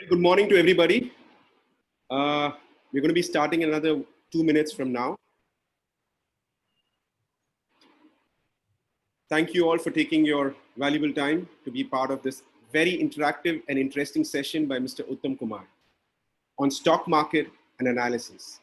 Good morning to everybody. We're going to be starting in another 2 minutes from now. Thank you all for taking your valuable time to be part of this very interactive and interesting session by Mr. Uttam Kumar on stock market and analysis.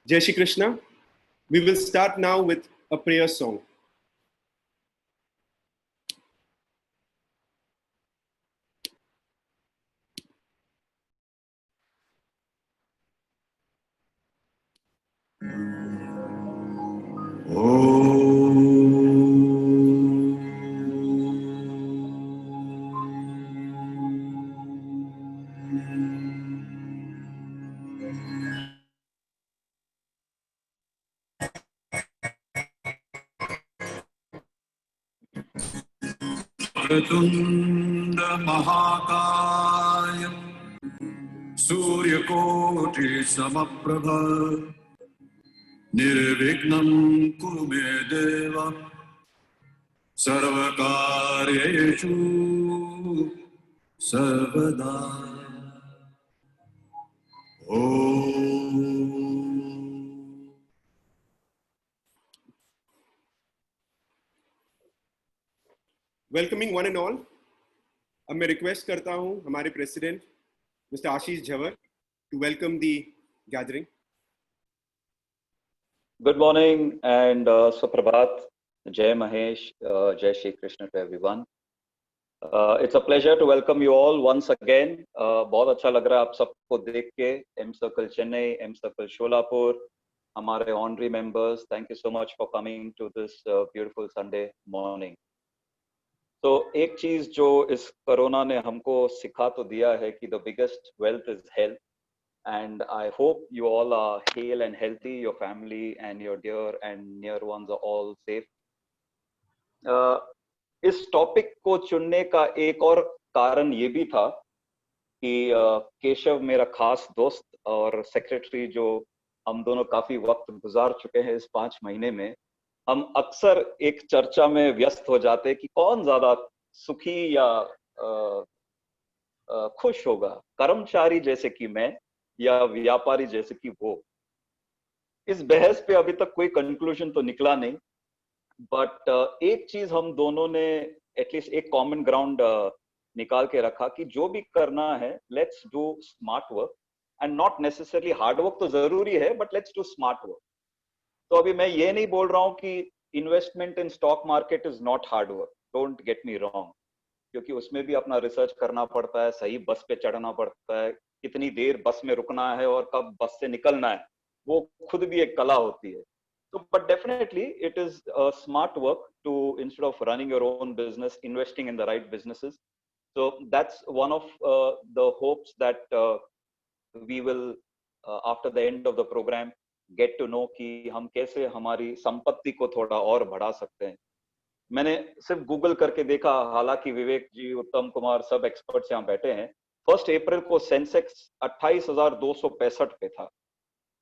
Jai Shri Krishna. We will start now with a prayer song. Tunda Mahakaya Surya Koti Samaprabha Nirvignam Kurume Deva Sarvakaryeshu Sarvada. Welcoming one and all, अब मैं request करता हूं हमारे president mister Ashish Jhawar to welcome the gathering. Good morning and Suprabhat, Jai Mahesh, Jai Shri Krishna to everyone. It's a pleasure to welcome you all once again. बहुत अच्छा लग रहा है आप सबको देख के. M Circle Chennai, M Circle Sholapur, हमारे honorary members, thank you so much for coming to this beautiful Sunday morning. तो एक चीज जो इस कोरोना ने हमको सिखा तो दिया है कि the biggest wealth is health. And I hope you all are hale and healthy, your family and your dear and near ones are all safe. इस टॉपिक को चुनने का एक और कारण ये भी था कि केशव मेरा खास दोस्त और सेक्रेटरी जो हम दोनों काफी वक्त गुजार चुके हैं इस 5 महीने में, हम अक्सर एक चर्चा में व्यस्त हो जाते कि कौन ज्यादा सुखी या खुश होगा, कर्मचारी जैसे कि मैं या व्यापारी जैसे कि वो. इस बहस पे अभी तक कोई कंक्लूजन तो निकला नहीं, बट एक चीज हम दोनों ने एटलीस्ट एक कॉमन ग्राउंड निकाल के रखा कि जो भी करना है let's do smart work and not necessarily hard work तो जरूरी है but let's do smart work. तो अभी मैं ये नहीं बोल रहा हूँ कि investment in stock market is not hard work, don't get me wrong, क्योंकि उसमें भी अपना रिसर्च करना पड़ता है, सही बस पे चढ़ना पड़ता है, कितनी देर बस में रुकना है और कब बस से निकलना है, वो खुद भी एक कला होती है। So, but definitely it is a smart work to, instead of running your own business, investing in the right businesses. So that's one of the hopes that we will, after the end of the program, get to know कि हम कैसे हमारी संपत्ति को थोड़ा और बढ़ा सकते हैं। मैंने सिर्फ गूगल करके देखा, हालांकि विवेक जी, उत्तम कुमार, सब एक्सपर्ट्स यहाँ बैठे हैं, 1 अप्रैल को सेंसेक्स 28,265 पे था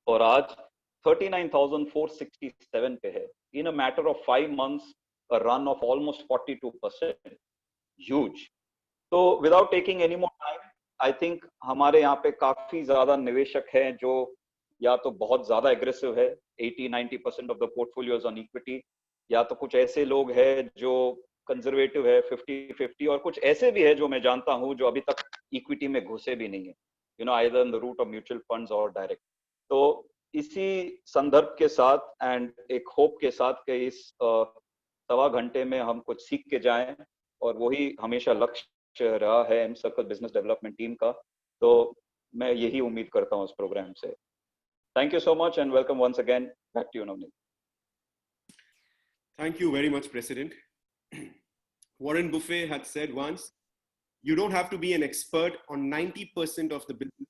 और आज 39,467 पे है। In a matter of 5 months, a run of almost 42%, huge. So without taking any more time, I think हमारे यहाँ पे काफी ज्यादा निवेशक हैं जो या तो बहुत ज्यादा एग्रेसिव है, 80-90% of the portfolio is on equity, या तो कुछ ऐसे लोग हैं जो कंजर्वेटिव है 50-50, और कुछ ऐसे भी है जो मैं जानता हूँ जो अभी तक इक्विटी में घुसे भी नहीं है, either in the route of mutual funds or direct. तो इसी संदर्भ के साथ एंड एक होप के साथ कि इस 1.25 घंटे में हम कुछ सीख के जाएं, और वही हमेशा लक्ष्य रहा है M circle business development team का, तो मैं यही उम्मीद करता हूं इस प्रोग्राम से। Thank you so much and welcome once again, back to you Navneet. Thank you very much, President. Warren Buffett had said once, you don't have to be an expert on 90% of the business,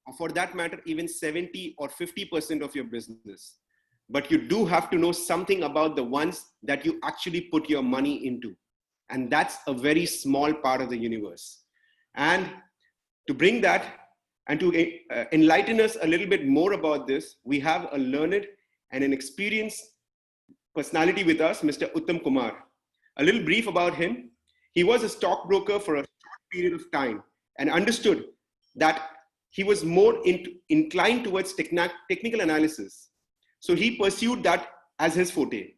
or for that matter, even 70 or 50% of your business. But you do have to know something about the ones that you actually put your money into. And that's a very small part of the universe. And to bring that and to enlighten us a little bit more about this, we have a learned and an experienced personality with us, Mr. Uttam Kumar. A little brief about him. He was a stockbroker for a short period of time and understood that he was more inclined towards technical analysis. So he pursued that as his forte.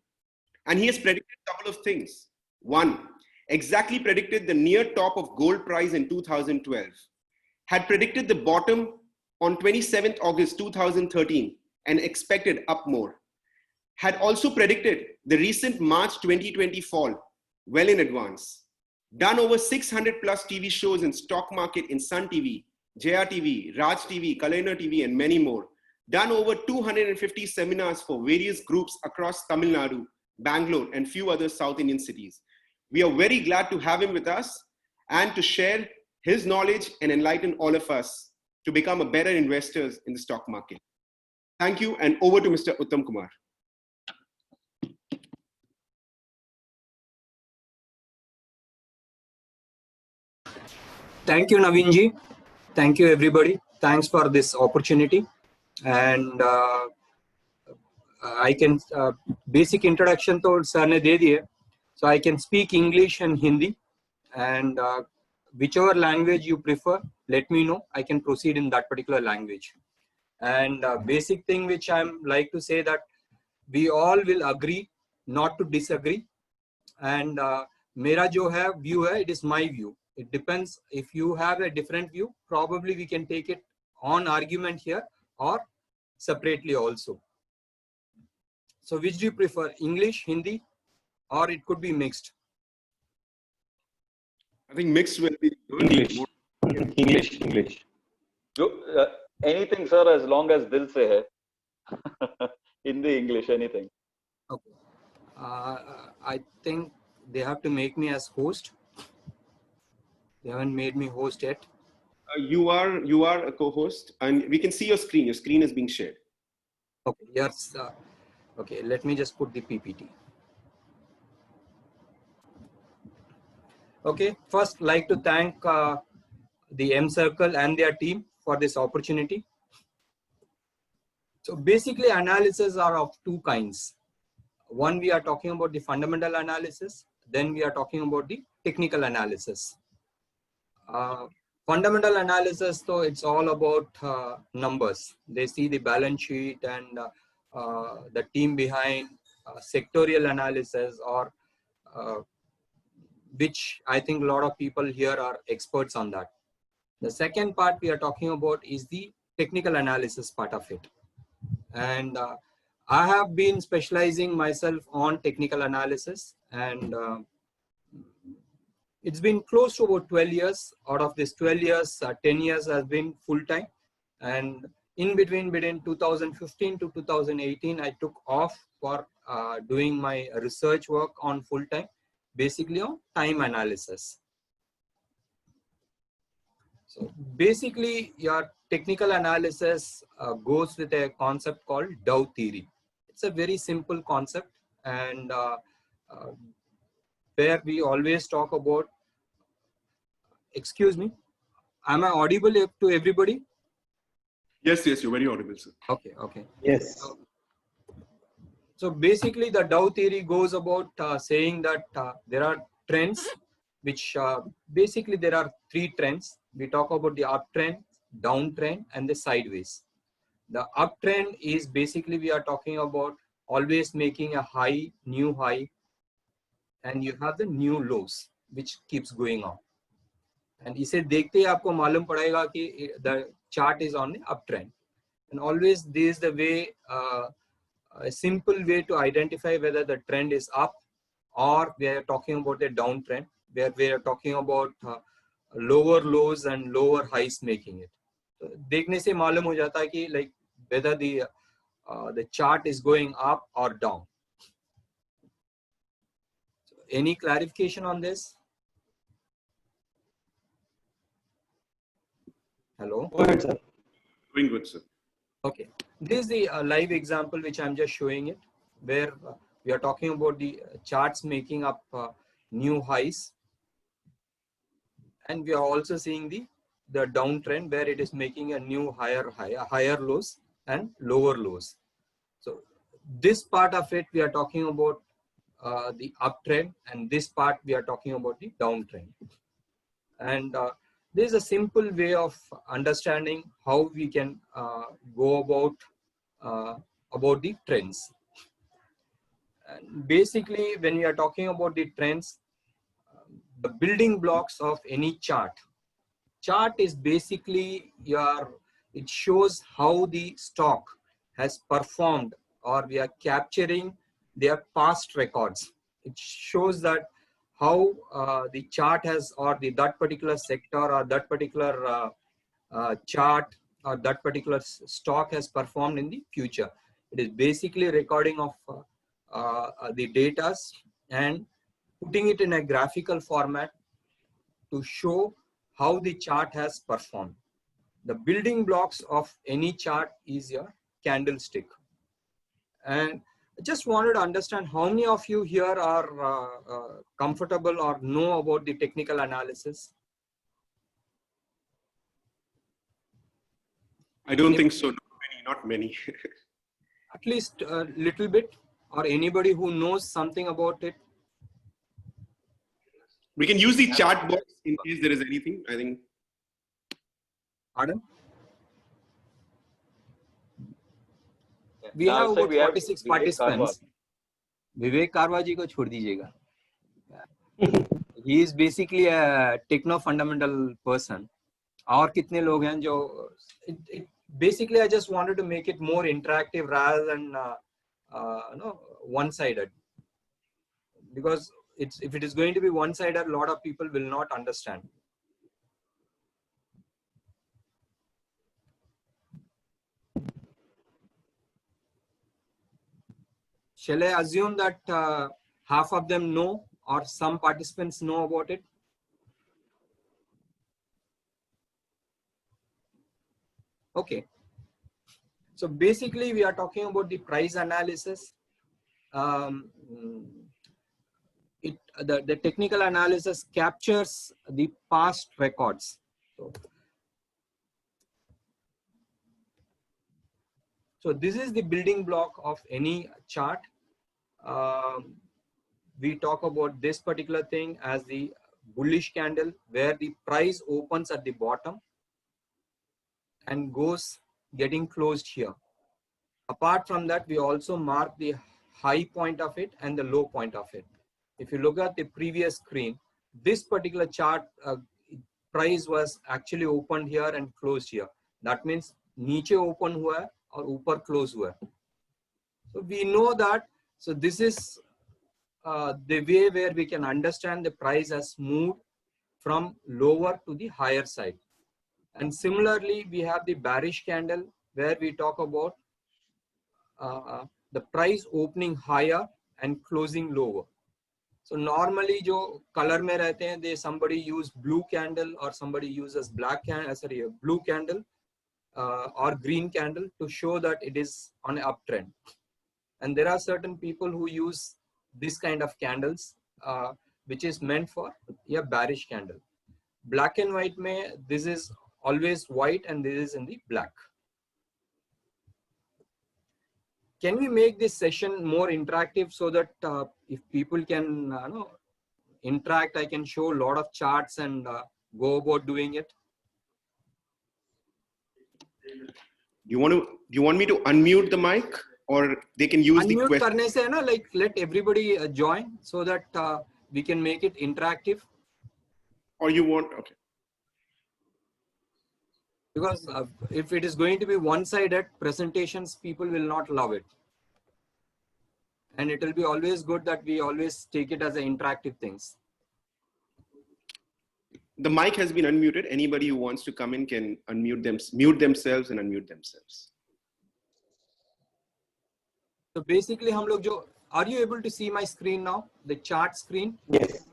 And he has predicted a couple of things. One, exactly predicted the near top of gold price in 2012. Had predicted the bottom on 27th August 2013 and expected up more. Had also predicted the recent March 2020 fall well in advance. Done over 600 plus TV shows in stock market in Sun TV, JR TV, Raj TV, Kalaina TV, and many more. Done over 250 seminars for various groups across Tamil Nadu, Bangalore, and few other South Indian cities. We are very glad to have him with us and to share his knowledge and enlighten all of us to become a better investors in the stock market. Thank you, and over to Mr. Uttam Kumar. Thank you, Naveen ji. Thank you, everybody. Thanks for this opportunity. And I can basic introduction to sir ne de diye, so I can speak English and Hindi, and whichever language you prefer, let me know. I can proceed in that particular language. And basic thing which I'm like to say that we all will agree not to disagree. And mera jo hai view hai, it is my view. It depends. If you have a different view, probably we can take it on argument here or separately also. So which do you prefer, English, Hindi, or it could be mixed? I think mixed will be good. English. Anything, sir, as long as dil se hai. Hindi, English, anything. Okay. I think they have to make me as host. They haven't made me host yet. You are a co-host, and we can see your screen. Your screen is being shared. Okay. Yes. Okay. Let me just put the PPT. Okay. First, like to thank the M Circle and their team for this opportunity. So basically, analysis are of two kinds. One, we are talking about the fundamental analysis. Then we are talking about the technical analysis. Fundamental analysis, though, it's all about numbers. They see the balance sheet and the team behind, sectorial analysis, or which I think a lot of people here are experts on that. The second part we are talking about is the technical analysis part of it. And I have been specializing myself on technical analysis, and it's been close to about 12 years. Out of this 12 years, 10 years has been full-time. And in between 2015 to 2018, I took off for doing my research work on full-time, basically on time analysis. So basically, your technical analysis goes with a concept called Dow theory. It's a very simple concept, and where we always talk about, excuse me, am I audible to everybody? Yes, yes, you're very audible, sir. Okay, okay. Yes. So basically the Dow theory goes about saying that there are trends, which basically there are three trends. We talk about the uptrend, downtrend, and the sideways. The uptrend is basically we are talking about always making a high, new high, and you have the new lows, which keeps going on. And इसे देखते ही आपको मालूम पड़ेगा कि the chart is on the uptrend. And always this is the way, a simple way to identify whether the trend is up or we are talking about a downtrend, where we are talking about lower lows and lower highs making it. So, देखने से मालूम हो जाता है कि like whether the chart is going up or down. So, any clarification on this? Hello. Go ahead, sir. Doing good, sir. Okay, this is the live example which I'm just showing it, where we are talking about the charts making up new highs, and we are also seeing the downtrend where it is making a new higher lows and lower lows. So this part of it we are talking about the uptrend, and this part we are talking about the downtrend. And there is a simple way of understanding how we can go about the trends. And basically, when we are talking about the trends, the building blocks of any chart is basically it shows how the stock has performed, or we are capturing their past records. It shows that how the chart has, or that particular sector or that particular chart or that particular stock has performed in the future. It is basically recording of the data and putting it in a graphical format to show how the chart has performed. The building blocks of any chart is your candlestick. And I just wanted to understand how many of you here are comfortable or know about the technical analysis? I don't think so. Not many. At least a little bit, or anybody who knows something about it? We can use the chat box in case there is anything, I think. Pardon? We have about 46 participants. Vivek Karwa ji ko chhod dijiyega. He is basically a techno-fundamental person. और कितने लोग हैं जो basically I just wanted to make it more interactive rather than one-sided, because if it is going to be one-sided, a lot of people will not understand. Shall I assume that half of them know, or some participants know about it? Okay. So basically we are talking about the price analysis. The technical analysis captures the past records. So this is the building block of any chart. We talk about this particular thing as the bullish candle, where the price opens at the bottom and goes getting closed here. Apart from that, we also mark the high point of it and the low point of it. If you look at the previous screen, this particular chart price was actually opened here and closed here. That means नीचे open हुआ है और ऊपर close हुआ है. So we know that. So this is the way where we can understand the price has moved from lower to the higher side. And similarly, we have the bearish candle where we talk about the price opening higher and closing lower. So normally जो color में रहते हैं, they somebody use blue candle or somebody uses black candle, sorry, blue candle or green candle to show that it is on an uptrend. And there are certain people who use this kind of candles, which is meant for a bearish candle. Black and white में this is always white and this is in the black. Can we make this session more interactive so that if people can interact, I can show a lot of charts and go about doing it? Do you want me to unmute the mic, or they can use the Unmute question? करने से है ना, like let everybody join so that we can make it interactive. Or you want, okay. Because if it is going to be one-sided presentations, people will not love it. And it will be always good that we always take it as an interactive things. The mic has been unmuted. Anybody who wants to come in can unmute them, mute themselves and unmute themselves. So basically, हम लोग जो, are you able to see my screen now? The chart screen? Yes.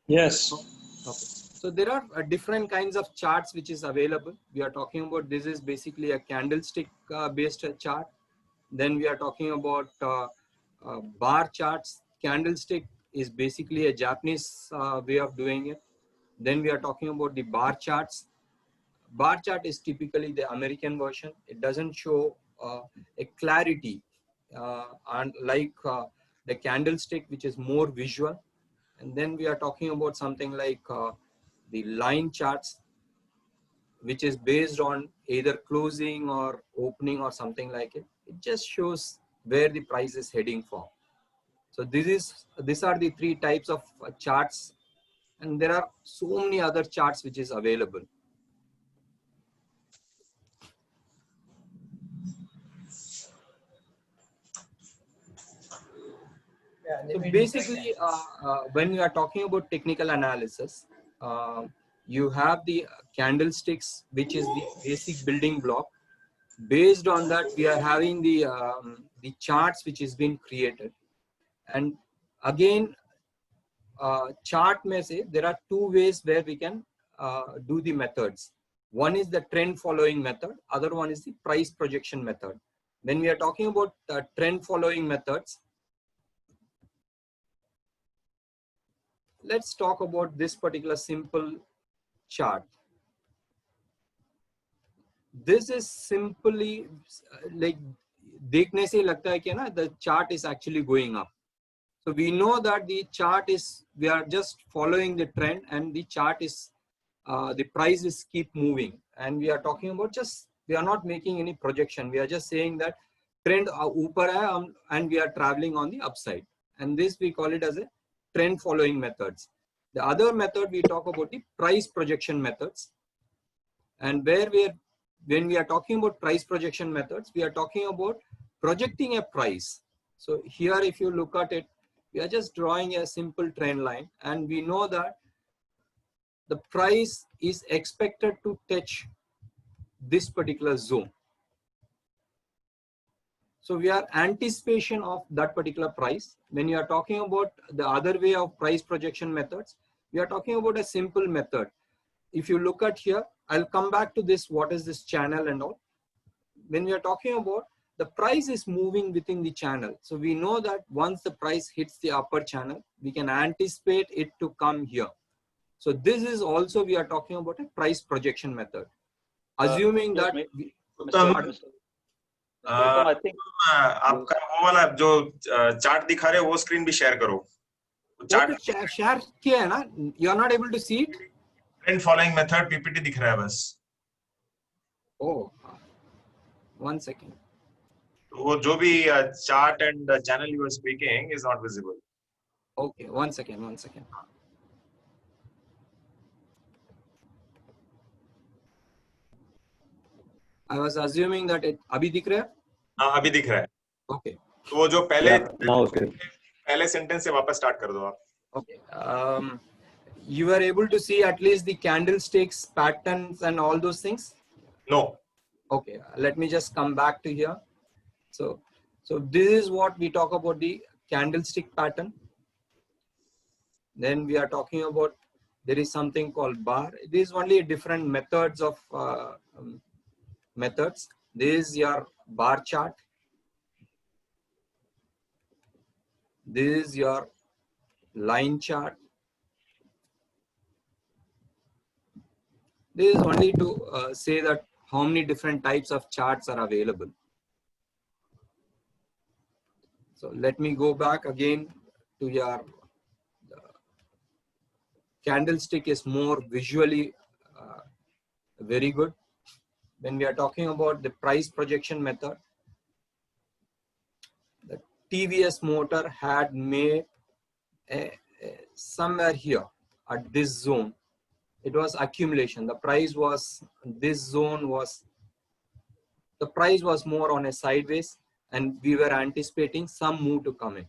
Yes. Okay. So there are different kinds of charts which is available. We are talking about, this is basically a candlestick based chart. Then we are talking about bar charts. Candlestick is basically a Japanese way of doing it. Then we are talking about the bar charts. Bar chart is typically the American version. It doesn't show a clarity and like the candlestick, which is more visual. And then we are talking about something like the line charts, which is based on either closing or opening or something like it. It just shows where the price is heading for. So these are the three types of charts, and there are so many other charts which is available. So basically, when you are talking about technical analysis, you have the candlesticks, which is the basic building block. Based on that, we are having the charts which is being created. And again, chart may say there are two ways where we can do the methods. One is the trend following method. Other one is the price projection method. When we are talking about trend following methods, let's talk about this particular simple chart. This is simply like देखने से लगता है कि ना the chart is actually going up. So we know that the chart is, we are just following the trend, and the chart is the price is keep moving, and we are talking about just, we are not making any projection. We are just saying that trend ऊपर है and we are traveling on the upside, and this we call it as a trend following methods. The other method we talk about the price projection methods, and where when we are talking about price projection methods, we are talking about projecting a price. So here, if you look at it, we are just drawing a simple trend line, and we know that the price is expected to touch this particular zone. So we are anticipation of that particular price. When you are talking about the other way of price projection methods, we are talking about a simple method. If you look at here, I'll come back to this, what is this channel and all. When we are talking about the price is moving within the channel. So we know that once the price hits the upper channel, we can anticipate it to come here. So this is also, we are talking about a price projection method. Assuming that I think आपका वो वाला जो chart दिखा रहे हो वो screen भी share करो. चार्ट शेयर किया है ना, you are not able to see it. Trend following method PPT दिख रहा है बस. Oh, 1 second. वो जो भी chart and channel you are speaking is not visible. Okay, 1 second. I was assuming that it अभी दिख रहा है? हाँ अभी दिख रहा है. Okay. तो वो जो पहले Yeah, now okay. पहले सेंटेंस से वापस स्टार्ट कर दो आप. Okay. You were able to see at least the candlesticks, patterns, and all those things? No. Okay. Let me just come back to here. So this is what we talk about, the candlestick pattern. Then we are talking about, there is something called bar. This is only different methods of methods. This is your bar chart. This is your line chart. This is only to say that how many different types of charts are available. So let me go back again to your candlestick is more visually very good. When we are talking about the price projection method, the TVS Motor had made somewhere here at this zone. It was accumulation. The price was, this zone was, the price was more on a sideways, and we were anticipating some move to come in.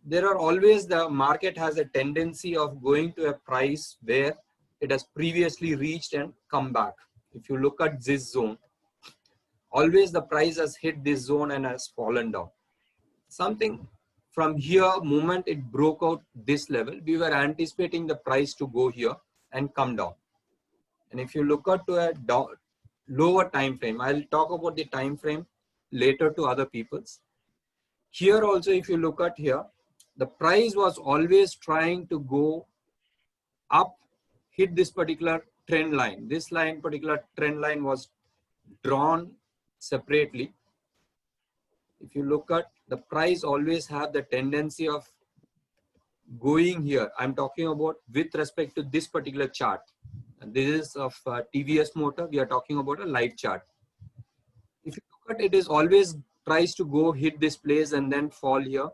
There are always, the market has a tendency of going to a price where it has previously reached and come back. If you look at this zone, always the price has hit this zone and has fallen down. Something from here, moment it broke out this level, we were anticipating the price to go here and come down. And if you look at to a lower time frame, I'll talk about the time frame later to other people's. Here also, if you look at here, the price was always trying to go up, hit this particular trend line. This line, particular trend line, was drawn separately. If you look at, the price always have the tendency of going here. I'm talking about with respect to this particular chart. And this is of TVS Motor. We are talking about a live chart. If you look at, it is always tries to go hit this place and then fall here.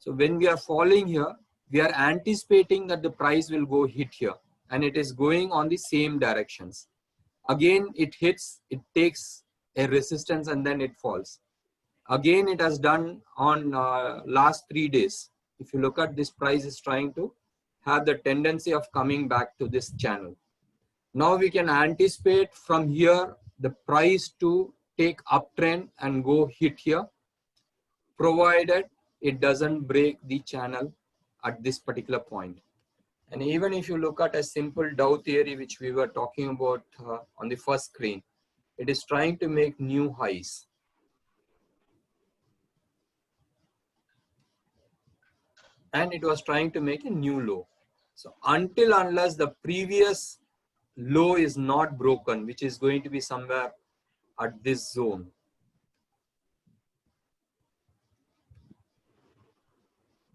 So when we are falling here, we are anticipating that the price will go hit here, and it is going on the same directions. Again, it hits, it takes a resistance, and then it falls. Again, it has done on last 3 days. If you look at, this price is trying to have the tendency of coming back to this channel. Now we can anticipate from here the price to take uptrend and go hit here, provided it doesn't break the channel at this particular point. And even if you look at a simple Dow theory, which we were talking about on the first screen, it is trying to make new highs. And it was trying to make a new low. So until unless the previous low is not broken, which is going to be somewhere at this zone,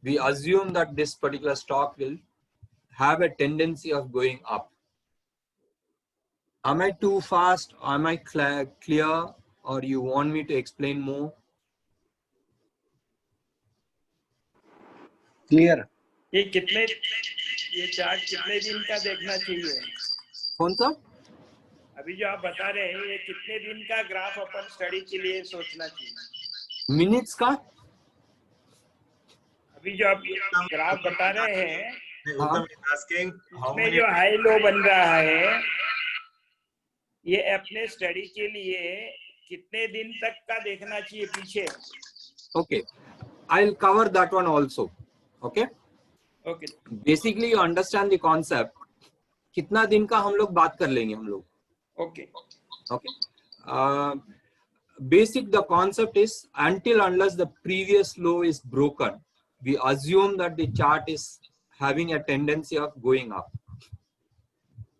we assume that this particular stock will have a tendency of going up. Am I too fast? Am I clear? Or you want me to explain more? Clear. ये chart कितने दिन का देखना चाहिए? कौन सा? अभी जो आप बता रहे हैं, ये कितने दिन का ग्राफ अपन स्टडी के लिए सोचना चाहिए? मिनट्स का? अभी जो आप ग्राफ बता रहे हैं, इसमें जो हाई लो बन रहा है, ये अपने स्टडी के लिए कितने दिन तक का देखना चाहिए पीछे? Okay, I'll cover that one also. Okay. Okay. Basically, you understand the concept. कितना दिन का हम लोग बात कर लेंगे हम लोग? Okay. Okay. Basic, the concept is until unless the previous low is broken, we assume that the chart is having a tendency of going up.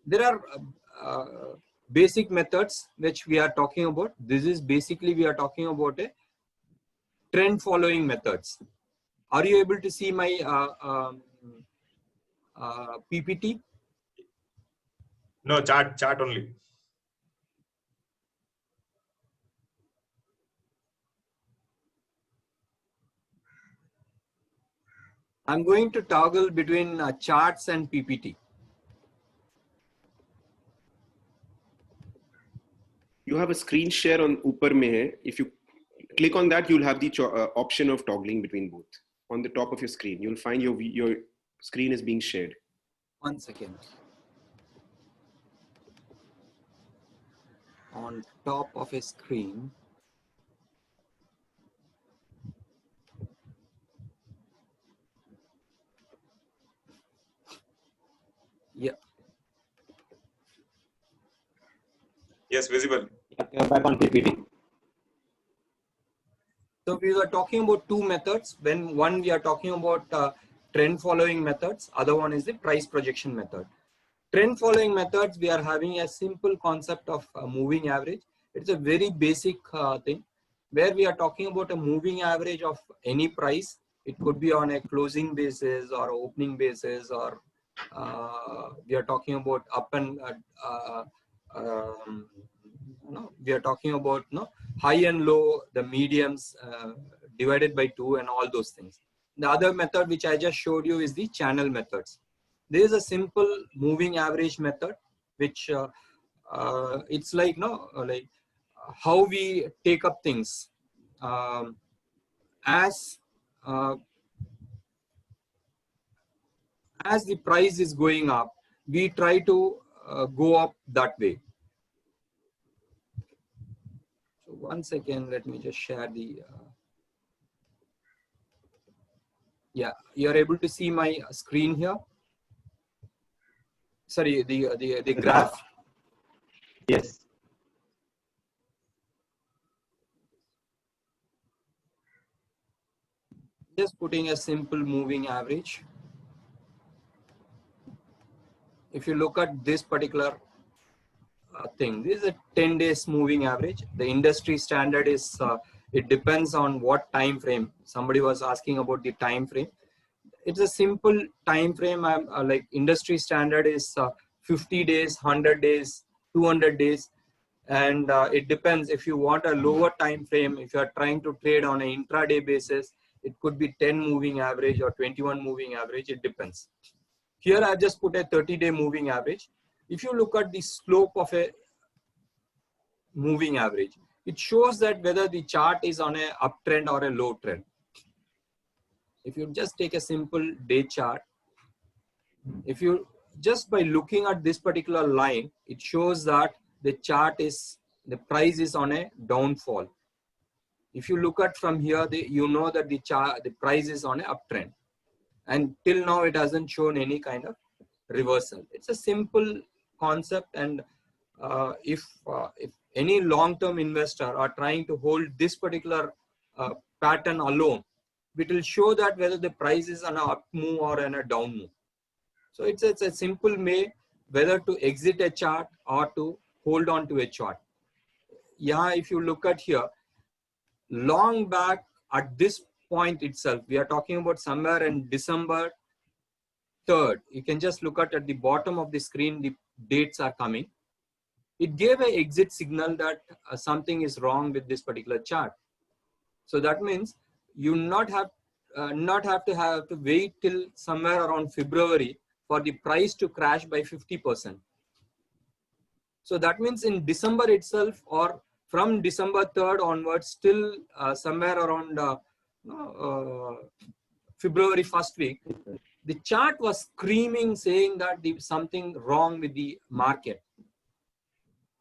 There are basic methods which we are talking about. This is basically, we are talking about a trend following methods. Are you able to see my PPT? No, chart only. I'm going to toggle between charts and PPT. you have a screen share on upar mein hai. If you click on that, you'll have the option of toggling between both. On the top of your screen, you'll find your screen is being shared. 1 second. On top of a screen. Yeah. Yes, visible. You're back on PPT. So we were talking about two methods. When one we are talking about trend following methods, other one is the price projection method. Trend following methods, we are having a simple concept of moving average. It's a very basic thing where we are talking about a moving average of any price. It could be on a closing basis or opening basis, or we are talking about up and we are talking about high and low, the mediums divided by 2 and all those things. The other method which I just showed you is the channel methods. There is a simple moving average method, which it's like like how we take up things. As the price is going up, we try to go up that way. So 1 second, let me just share the. Yeah, you are able to see my screen here. Sorry, the graph. Yes. Just putting a simple moving average. If you look at this particular thing, this is a 10 days moving average. The industry standard is, it depends on what time frame. Somebody was asking about the time frame. It's a simple time frame. Like industry standard is 50 days, 100 days, 200 days. And it depends if you want a lower time frame. If you are trying to trade on an intraday basis, it could be 10 moving average or 21 moving average. It depends. Here I just put a 30-day moving average. If you look at the slope of a moving average, it shows that whether the chart is on a uptrend or a low trend. If you just take a simple day chart, if you just by looking at this particular line, it shows that the chart is, the price is on a downfall. If you look at from here, you know that the price is on an uptrend. And till now, it hasn't shown any kind of reversal. It's a simple concept. And if any long-term investor are trying to hold this particular pattern alone, it will show that whether the price is on an up move or on a down move. So it's a simple way whether to exit a chart or to hold on to a chart. Yeah, if you look at here, long back at this point itself, we are talking about somewhere in December 3rd. You can just look at the bottom of the screen, the dates are coming. It gave an exit signal that something is wrong with this particular chart. So that means you not have to wait till somewhere around February for the price to crash by 50%. So that means in December itself, or from December 3rd onwards, till somewhere around February 1st week, the chart was screaming, saying that there's something wrong with the market.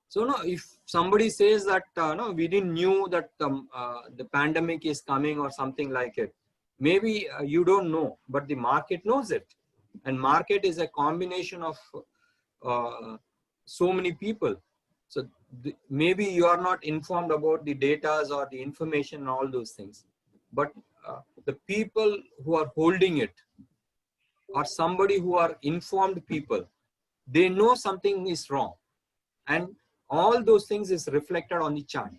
So no, if somebody says that no, we didn't knew that the pandemic is coming or something like it, maybe you don't know, but the market knows it. And market is a combination of so many people. So maybe you are not informed about the data or the information and all those things. But the people who are holding it, or somebody who are informed people, they know something is wrong. And all those things is reflected on the chart.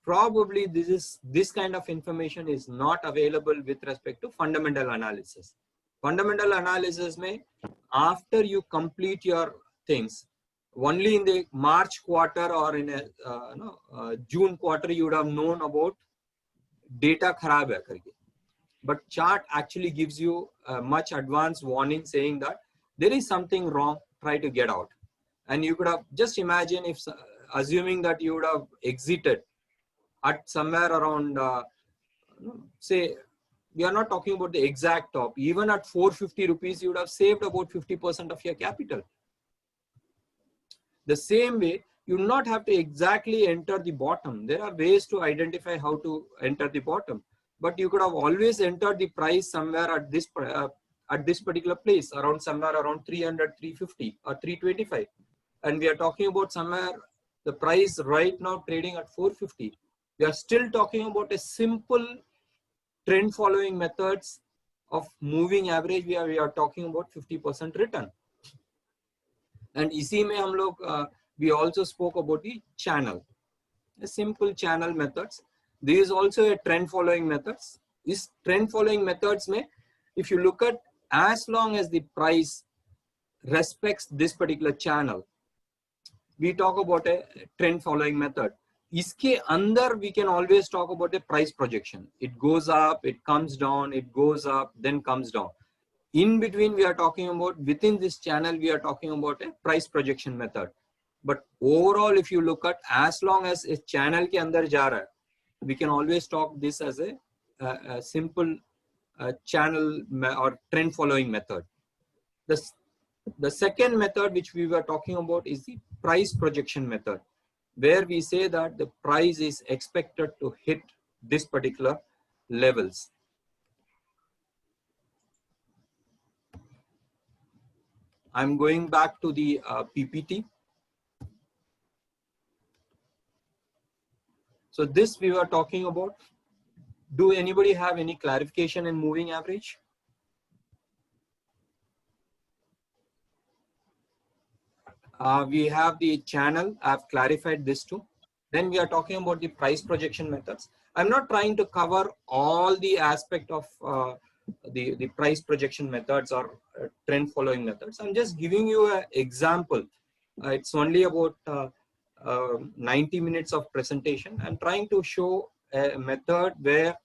Probably this kind of information is not available with respect to fundamental analysis. Fundamental analysis may, after you complete your things, only in the March quarter or in a June quarter, you would have known about data kharab hai karke. But chart actually gives you a much advanced warning saying that there is something wrong, try to get out. And you could have just imagine if assuming that you would have exited at somewhere around, say, we are not talking about the exact top, even at 450 rupees, you would have saved about 50% of your capital. The same way, you do not have to exactly enter the bottom. There are ways to identify how to enter the bottom, but you could have always entered the price somewhere at this particular place, around somewhere around 300, 350 or 325. And we are talking about somewhere the price right now trading at 450. We are still talking about a simple trend following methods of moving average. We are talking about 50% return. And इसी में हम लोग we also spoke about the channel, a simple channel methods. There is also a trend following methods. This trend following methods में, if you look at, as long as the price respects this particular channel, we talk about a trend following method. इसके अंदर we can always talk about a price projection. It goes up, it comes down, it goes up, then comes down. In between, we are talking about, within this channel, we are talking about a price projection method. But overall, if you look at, as long as a channel के अंदर जा रहा है, we can always talk this as a simple channel or trend following method. The second method which we were talking about is the price projection method, where we say that the price is expected to hit this particular levels. I'm going back to the PPT. So this we were talking about. Do anybody have any clarification in moving average? We have the channel. I've clarified this too. Then we are talking about the price projection methods. I'm not trying to cover all the aspect of the price projection methods or trend following methods. I'm just giving you an example. It's only about 90 minutes of presentation. I'm trying to show a method where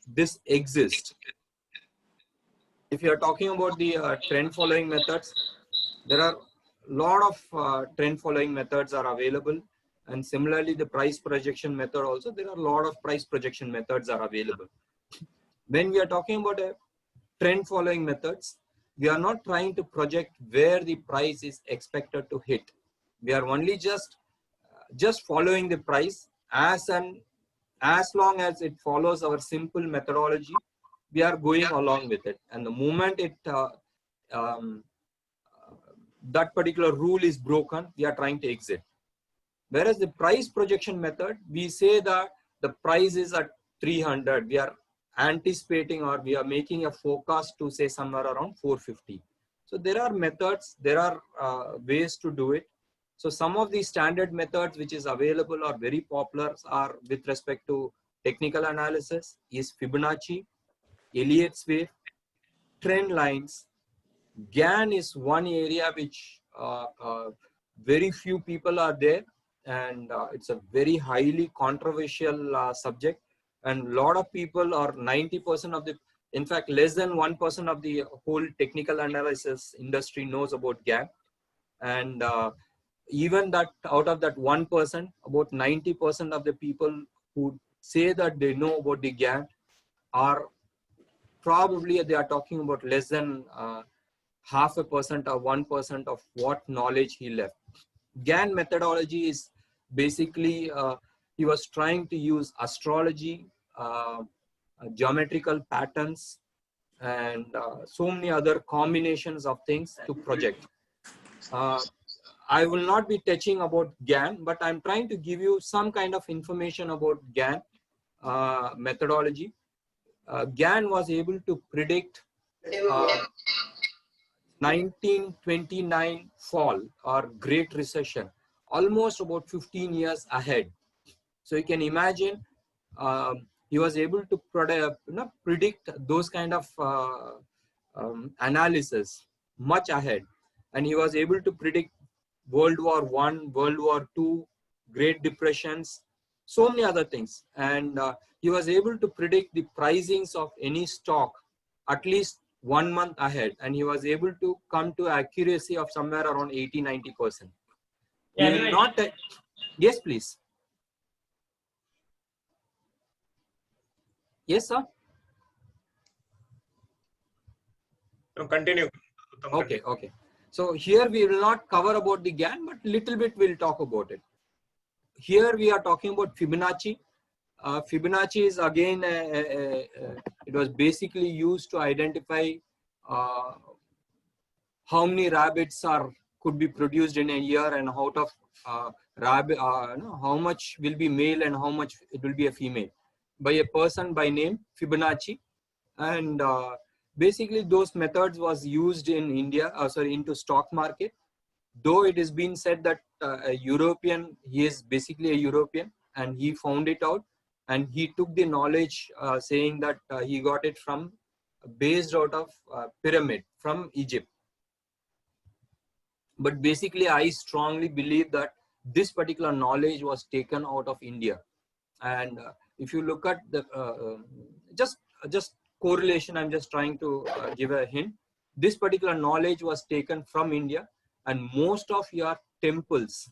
this exists. If you are talking about the trend following methods, there are a lot of trend following methods are available. And similarly, the price projection method also, there are a lot of price projection methods are available. When we are talking about a trend following methods, we are not trying to project where the price is expected to hit. We are only just following the price as long as it follows our simple methodology, we are going along with it. And the moment it that particular rule is broken, we are trying to exit. Whereas the price projection method, we say that the price is at 300. We are anticipating or we are making a forecast to say somewhere around 450. So there are methods, there are ways to do it. So some of the standard methods which is available or very popular are with respect to technical analysis is Fibonacci, Elliott's wave, trend lines. Gann is one area which very few people are there, and it's a very highly controversial subject. And a lot of people, or 90% of the, in fact, less than 1% of the whole technical analysis industry knows about Gann. And even that, out of that 1%, about 90% of the people who say that they know about the Gann are probably, they are talking about less than 0.5% or 1% of what knowledge he left. Gann methodology is basically, he was trying to use astrology, geometrical patterns, and so many other combinations of things to project. I will not be touching about Gann, but I'm trying to give you some kind of information about Gann methodology. Gann was able to predict 1929 fall or Great Recession almost about 15 years ahead. So you can imagine he was able to predict those kind of analysis much ahead, and he was able to predict World War I, World War II, Great Depressions, so many other things. And he was able to predict the pricings of any stock at least 1 month ahead, and he was able to come to accuracy of somewhere around 80-90%. We will not. Yes, please. Yes, sir. No, continue. Okay, okay. So here we will not cover about the Gann, but little bit we'll talk about it. Here we are talking about Fibonacci. Fibonacci is again, it was basically used to identify how many rabbits could be produced in a year, and out of rabbit, how much will be male and how much it will be a female, by a person by name Fibonacci. And basically those methods was used in India, into stock market. Though it has been said that a European, he is basically a European, and he found it out, and he took the knowledge saying that he got it from, based out of pyramid from Egypt. But basically I strongly believe that this particular knowledge was taken out of India. And if you look at the just correlation, I'm just trying to give a hint. This particular knowledge was taken from India, and most of your temples,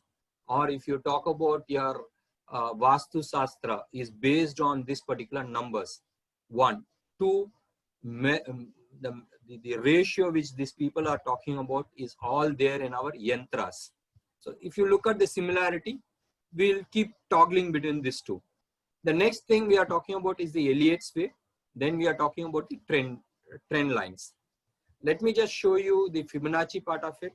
or if you talk about your Vastu Shastra, is based on this particular numbers. 1, 2, the ratio which these people are talking about is all there in our yantras. So if you look at the similarity, we'll keep toggling between these two. The next thing we are talking about is the Elliott's way. Then we are talking about the trend lines. Let me just show you the Fibonacci part of it.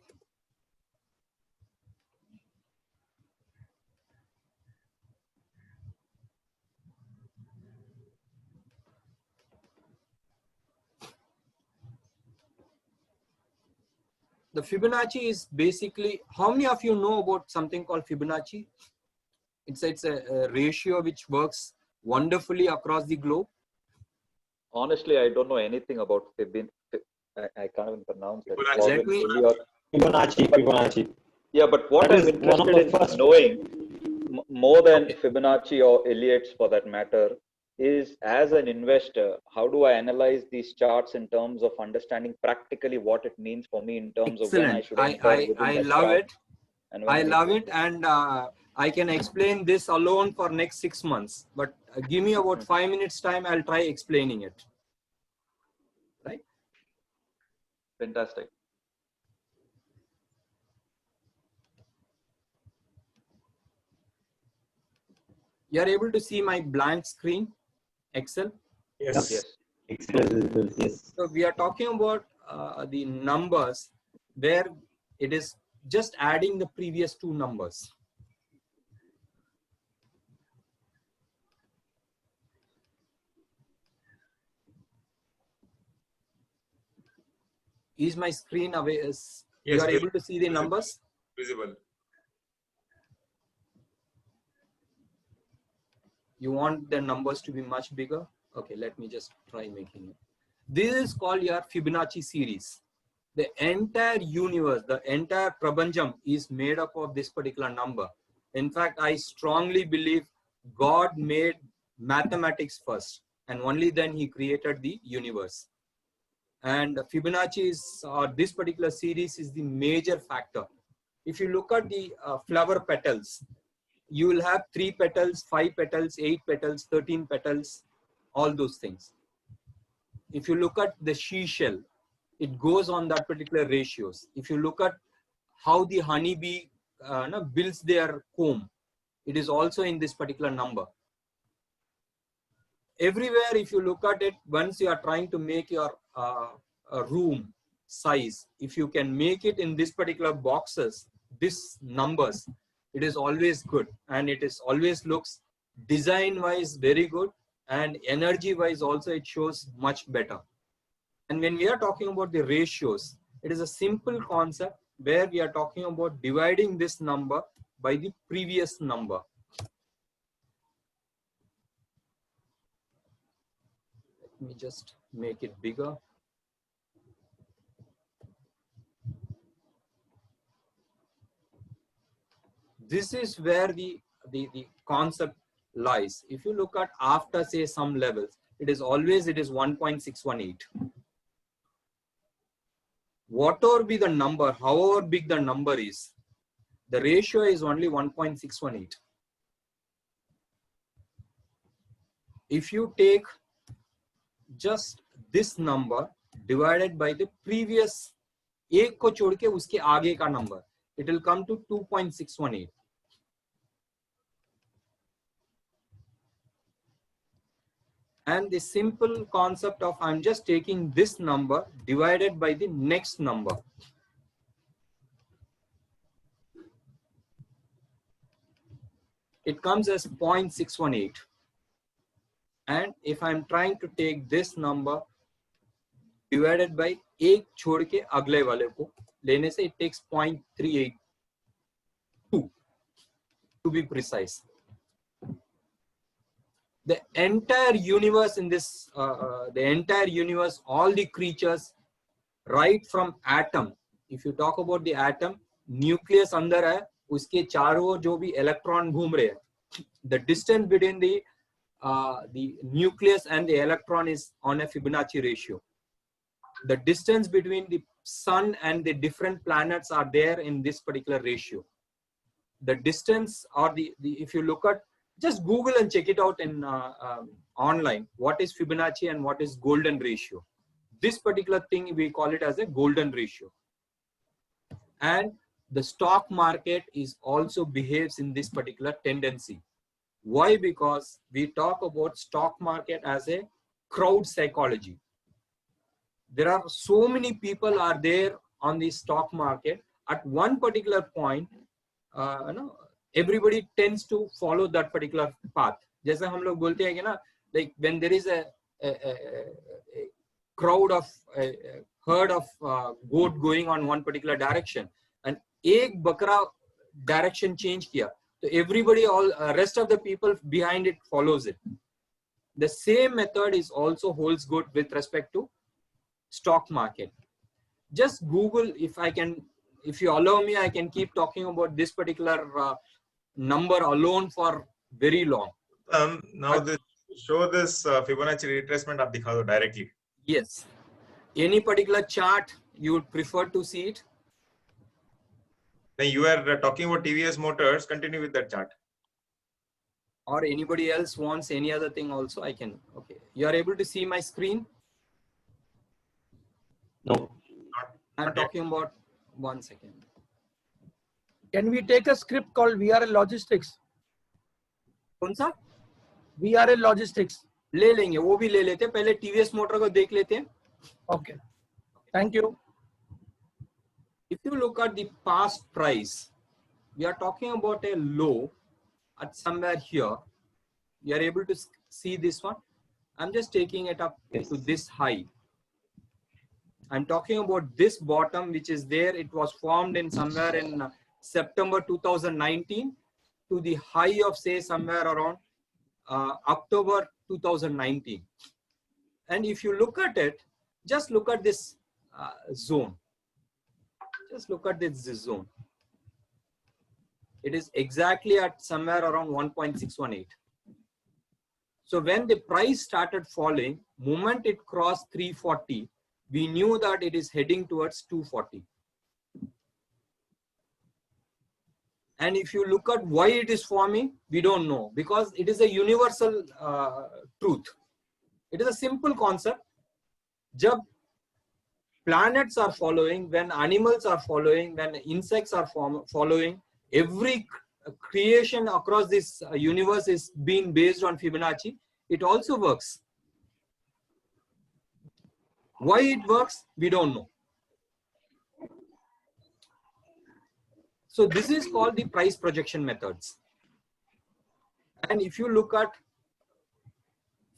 The Fibonacci is basically, how many of you know about something called Fibonacci? It's a ratio which works wonderfully across the globe. Honestly, I don't know anything about Fibonacci. I can't even pronounce it. Exactly. Fibonacci. Yeah, but what I'm interested in knowing, more than Fibonacci or Elliott's for that matter, is as an investor, how do I analyze these charts in terms of understanding practically what it means for me in terms of when I should enter within I that love chart it. and when I need love to- it, and I can explain this alone for next 6 months. But give me about 5 minutes time. I'll try explaining it. Right? Fantastic. You are able to see my blank screen, Excel. Yes. Yes. Yes. So we are talking about the numbers where it is just adding the previous 2 numbers. Is my screen away? You are able to see the numbers? Visible. You want the numbers to be much bigger? Okay, let me just try making it. This is called your Fibonacci series. The entire universe, the entire Prabhanjam is made up of this particular number. In fact, I strongly believe God made mathematics first, and only then he created the universe. And Fibonacci is, or this particular series is the major factor. If you look at the flower petals, you will have 3 petals, 5 petals, 8 petals, 13 petals, all those things. If you look at the seashell, it goes on that particular ratios. If you look at how the honeybee builds their comb, it is also in this particular number. Everywhere, if you look at it, once you are trying to make your room size, if you can make it in this particular boxes, this numbers, it is always good, and it is always looks design wise very good, and energy wise also it shows much better. And when we are talking about the ratios, it is a simple concept where we are talking about dividing this number by the previous number. Let me just make it bigger. This is where the concept lies. If you look at after say some levels, it is 1.618. Whatever be the number, however big the number is, The ratio is only 1.618. If you take just this number divided by the previous एक को छोड़ के उसके आगे का number, it will come to 2.618. And the simple concept of I'm just taking this number divided by the next number. It comes as 0.618. And if I'm trying to take this number divided by एक छोड़ के अगले वाले को लेने से, it takes 0.382 to be precise. The entire universe in this, the entire universe, all the creatures, right from atom. If you talk about the atom, nucleus अंदर है, उसके चारों जो भी electron घूम रहे हैं, the distance between the nucleus and the electron is on a Fibonacci ratio. The distance between the sun and the different planets are there in this particular ratio. The distance, or the if you look at, just Google and check it out in online, what is Fibonacci and what is golden ratio. This particular thing we call it as a golden ratio. And the stock market is also behaves in this particular tendency. Why? Because we talk about stock market as a crowd psychology. There are so many people are there on the stock market. At one particular point, everybody tends to follow that particular path. जैसे हम लोग बोलते हैं कि ना, like when there is a crowd of a herd of goat going on one particular direction, and एक बकरा direction change किया, so everybody, all rest of the people behind it follows it. The same method is also holds good with respect to stock market. Just Google, if you allow me, I can keep talking about this particular number alone for very long. Now show this Fibonacci retracement आप दिखा दो directly. Yes. Any particular chart you would prefer to see it? Now you are talking about TVS Motors. Continue with that chart. Or anybody else wants any other thing also, I can. Okay. You are able to see my screen? No. I'm talking about, one second. Can we take a script called VRL Logistics? कौन सा? VRL Logistics. ले लेंगे, वो भी ले लेते हैं. पहले TVS मोटर को देख लेते हैं. Okay. Thank you. If you look at the past price, we are talking about a low at somewhere here. You are able to see this one. I'm just taking it up to this high. I'm talking about this bottom, which is there. It was formed in somewhere in September 2019 to the high of, say, somewhere around October 2019. And if you look at it, just look at this zone. Just look at this zone. It is exactly at somewhere around 1.618. So when the price started falling, moment it crossed 340, we knew that it is heading towards 240. And if you look at why it is forming, we don't know, because it is a universal truth. It is a simple concept. Jab planets are following, when animals are following, when insects are following, every creation across this universe is being based on Fibonacci, it also works. Why it works, we don't know. So this is called the price projection methods. And if you look at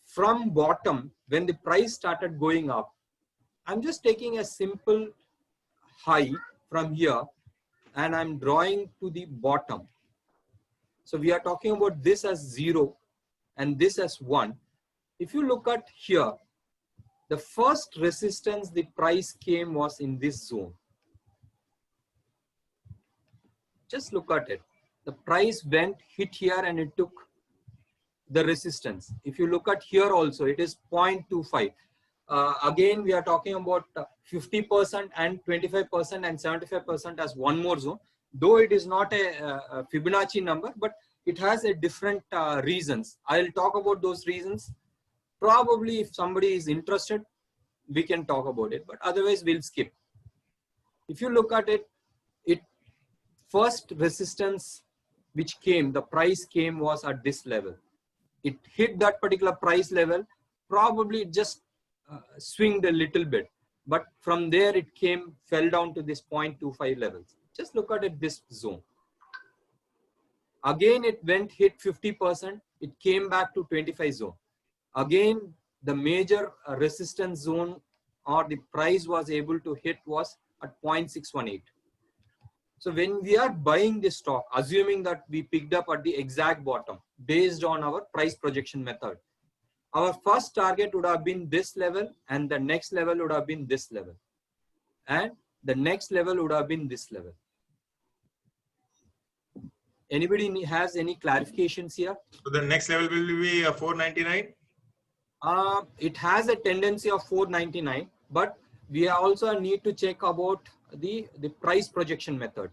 from bottom, when the price started going up, I'm just taking a simple high from here and I'm drawing to the bottom. So we are talking about this as 0 and this as 1. If you look at here, the first resistance the price came was in this zone. Just look at it. The price went, hit here, and it took the resistance. If you look at here also, it is 0.25. Again, we are talking about 50% and 25% and 75% as one more zone. though it is not a Fibonacci number, but it has a different reasons. I'll talk about those reasons. Probably if somebody is interested, we can talk about it, but otherwise we'll skip. If you look at it, first resistance which came, the price came was at this level. It hit that particular price level, probably it just swinged a little bit, but from there it fell down to this 0.25 levels. Just look at it, this zone. Again, it hit 50%, it came back to 25 zone. Again, the major resistance zone or the price was able to hit was at 0.618. So when we are buying this stock, assuming that we picked up at the exact bottom based on our price projection method, our first target would have been this level, and the next level would have been this level, and the next level would have been this level. Anybody has any clarifications here? So the next level will be 499. It has a tendency of 499, but we also need to check about the price projection method.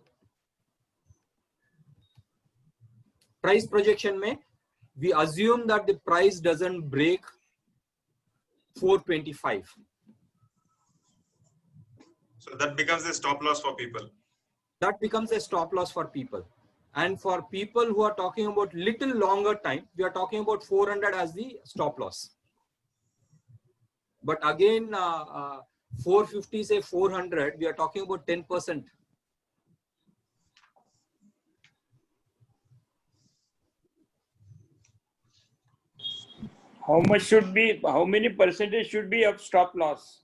Price projection mein, we assume that the price doesn't break 425. So that becomes a stop loss for people. That becomes a stop loss for people. And for people who are talking about little longer time, we are talking about 400 as the stop loss. But again, 450 say 400, we are talking about 10%. How many percentage should be of stop loss?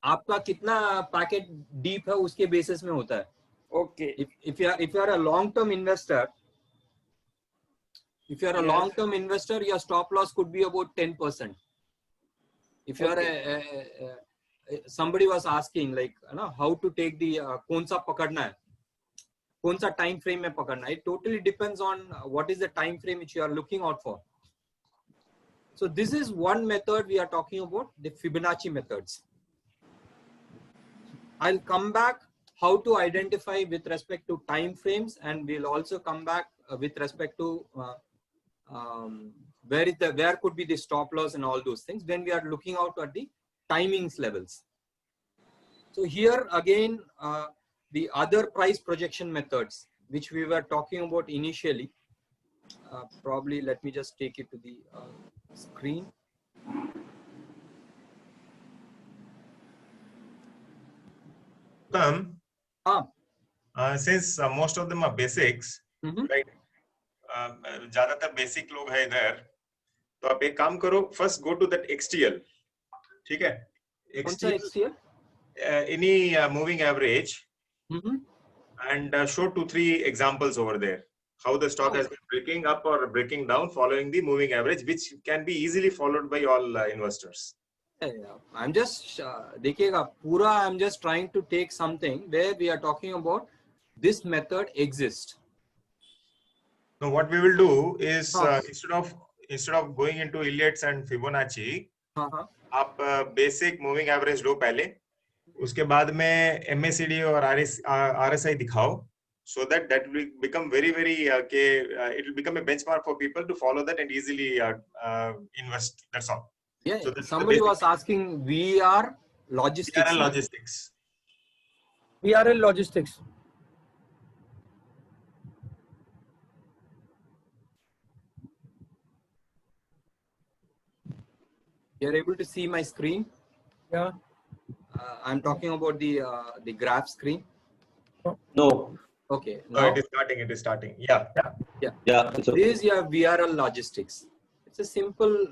आपका कितना packet deep है उसके basis में होता है. Okay. If you are a long term investor, your stop loss could be about 10%. If you are somebody was asking like, how to take the कौन सा पकड़ना है, कौन सा time frame में पकड़ना है. It totally depends on what is the time frame which you are looking out for. So this is one method we are talking about, the Fibonacci methods. I'll come back how to identify with respect to time frames, and we'll also come back with respect to where could be the stop loss and all those things when we are looking out at the timings levels. So here again, the other price projection methods which we were talking about initially, probably let me just take it to the screen. Since most of them are basics, right? ज़्यादातर basic लोग है इधर, तो आप एक काम करो, first go to that XTL, ठीक है? XTL? Any moving average, and show 2-3 examples over there. How the stock has been breaking up or breaking down following the moving average, which can be easily followed by all investors. I'm just देखिएगा पूरा. I'm just trying to take something where we are talking about this method exists. Now what we will do is instead of going into Elliott's and Fibonacci, आप basic moving average लो पहले, उसके बाद में MACD और RSI दिखाओ, so that will become very it will become a benchmark for people to follow that and easily invest. That's all. Yeah. So somebody was asking VRL Logistics. VRL Logistics. You're able to see my screen? Yeah. I'm talking about the graph screen. No. Okay. Now it is starting. Yeah. It's okay. This is your VRL Logistics. It's a simple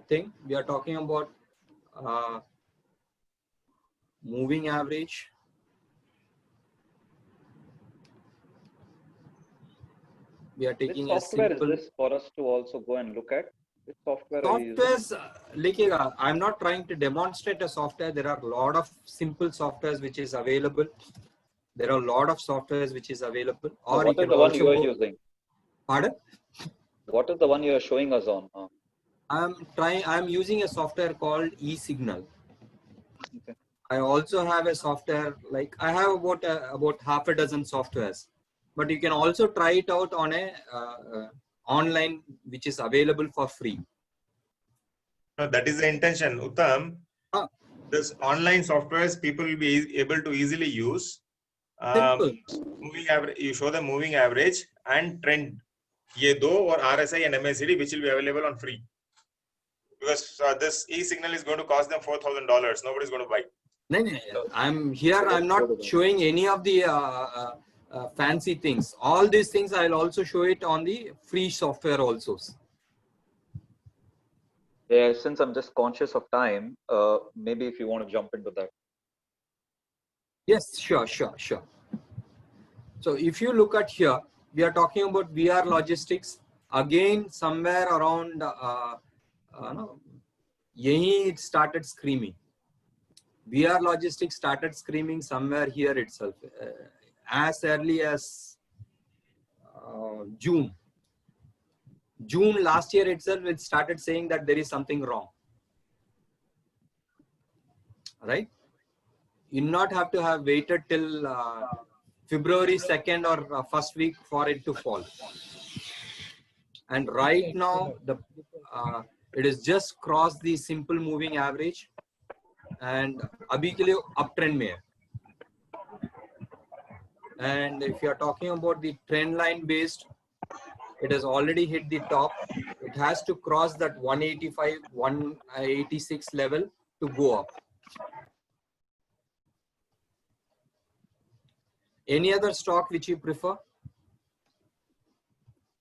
thing. We are talking about moving average. We are taking Which a software simple. is this for us to also go and look at? Which software are you Softwares, I'm not trying to demonstrate a software. There are a lot of simple softwares which is available. There are a lot of softwares which is available. Or what is the one you are using? Pardon? What is the one you are showing us on? I'm using a software called eSignal. Okay. I also have a software, like I have about half a dozen softwares, but you can also try it out on a online, which is available for free. No, that is the intention, Uttam. This online softwares people will be able to easily use. Simple. Moving average, you show the moving average and trend. ये दो or RSI and MACD, which will be available on free. Because this e-signal is going to cost them $4,000. Nobody's going to buy. No, I'm here. I'm not showing any of the fancy things. All these things I'll also show it on the free software also. Yeah, since I'm just conscious of time, maybe if you want to jump into that. Yes, sure. So if you look at here, we are talking about VR Logistics. Again, somewhere around, it started screaming. VR Logistics started screaming somewhere here itself, as early as June. June last year itself, it started saying that there is something wrong. Right? You not have to have waited till February 2nd or first week for it to fall. And right now, it is just crossed the simple moving average. And abhi ke liye uptrend mein hai. And if you are talking about the trend line based, it has already hit the top. It has to cross that 185, 186 level to go up. Any other stock which you prefer?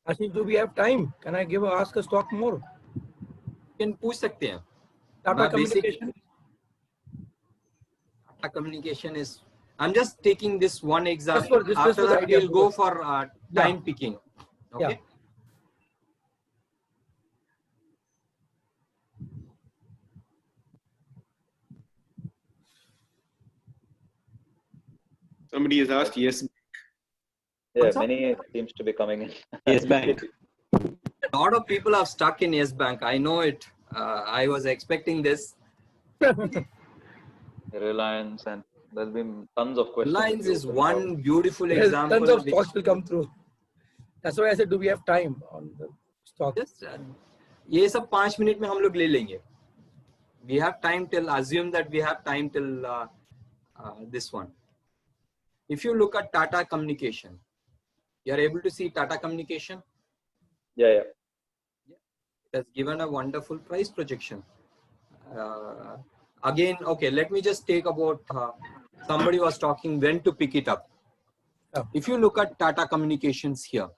I think, do we have time? Can I ask a stock more? You can पूछ सकते हैं. Tata Communication. Tata Communication is. I'm just taking this one example. This After that, idea. we'll go for time picking. Okay. Yeah. Somebody has asked, yes. Yeah, many seems to be coming in. Yes, bank. A lot of people are stuck in Yes Bank. I know it. I was expecting this. Reliance, and there'll be tons of questions. Reliance is one beautiful example. Tons of stocks will come through. That's why I said, do we have time on the stock? Yes, ये सब 5 minutes में हम लोग ले लेंगे. We have time till, assume that we have time till this one. If you look at Tata Communication, you are able to see Tata Communication. Yeah. It has given a wonderful price projection. Again, okay, let me just take about, somebody was talking when to pick it up. If you look at Tata Communications here,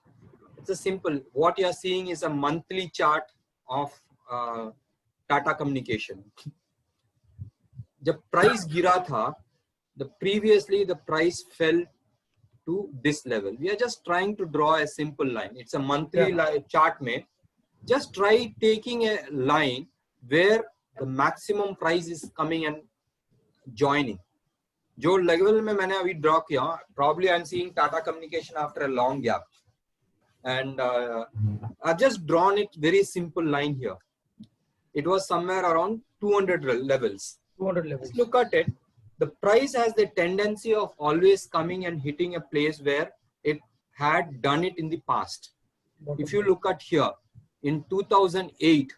it's a simple, what you are seeing is a monthly chart of Tata Communication. The price gira tha, previously the price fell to this level. We are just trying to draw a simple line. It's a monthly chart mein. Just try taking a line where the maximum price is coming and joining. जो level में मैंने अभी draw किया, probably I'm seeing Tata Communication after a long gap, and I've just drawn it very simple line here. It was somewhere around 200 levels. 200 levels. Let's look at it. The price has the tendency of always coming and hitting a place where it had done it in the past. If you look at here, in 2008,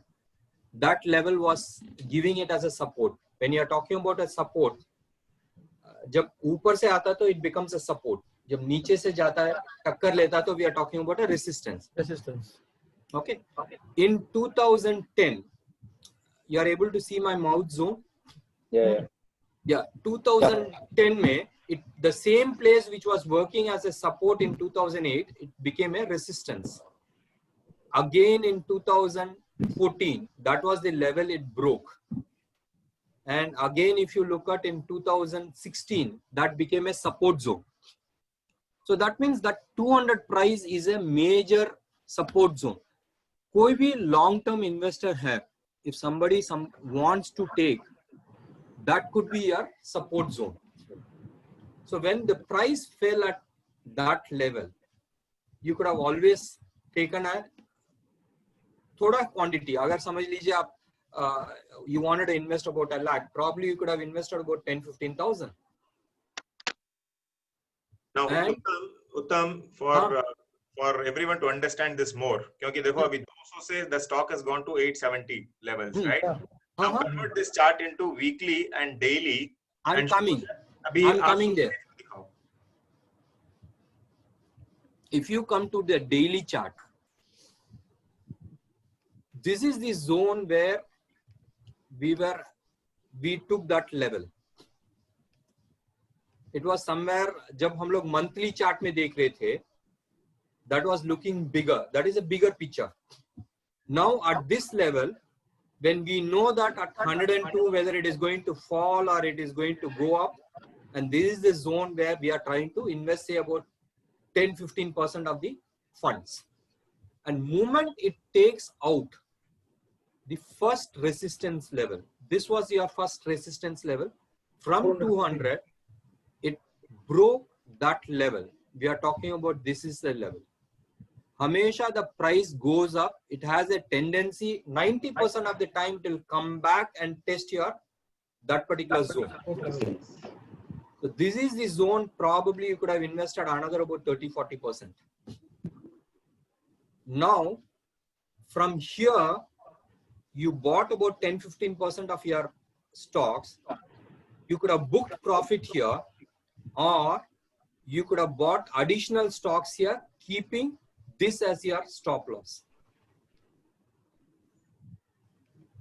that level was giving it as a support. When you are talking about a support, जब ऊपर से आता तो it becomes a support. जब नीचे से जाता है टक्कर लेता तो we are talking about a resistance. Okay. In 2010, you are able to see my mouth zone. Yeah. 2010 में the same place which was working as a support in 2008, it became a resistance. Again in 2014, that was the level it broke. And again, if you look at in 2016, that became a support zone. So that means that 200 price is a major support zone. कोई भी long-term investor है, if somebody wants to take, that could be a support zone. So when the price fell at that level, you could have always taken a थोड़ा quantity. अगर समझ लीजिए आप you wanted to invest about 1 lakh, probably you could have invested about 10-15,000. Now, And, Uttam, for everyone to understand this more, क्योंकि देखो अभी 200 से the stock has gone to 870 levels, right? Now convert this chart into weekly and daily. I'm coming. अभी I'm coming there. दिखाओ. If you come to the daily chart, this is the zone where we took that level. It was somewhere जब हम लोग monthly chart में देख रहे थे, that was looking bigger. That is a bigger picture. Now at this level, when we know that at 102 whether it is going to fall or it is going to go up, and this is the zone where we are trying to invest, say about 10-15% of the funds. And moment it takes out the first resistance level, this was your first resistance level, from 200, it broke that level. We are talking about this is the level. Hamesha the price goes up, it has a tendency 90% of the time it will come back and test your that particular zone. So this is the zone probably you could have invested another about 30-40%. Now from here you bought about 10-15% of your stocks. You could have booked profit here, or you could have bought additional stocks here, keeping this as your stop loss.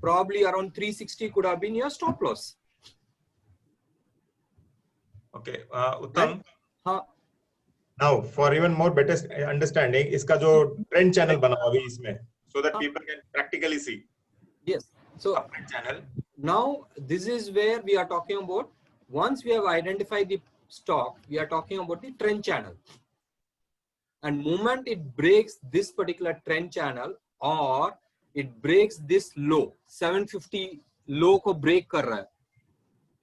Probably around 360 could have been your stop loss. Okay, Uttam. Now, for even more better understanding, इसका जो trend channel बना हुआ है इसमें, so that people can practically see. Yes. So channel. Now this is where we are talking about. Once we have identified the stock, we are talking about the trend channel. And moment it breaks this particular trend channel, or it breaks this low, 750 low को break कर रहा है,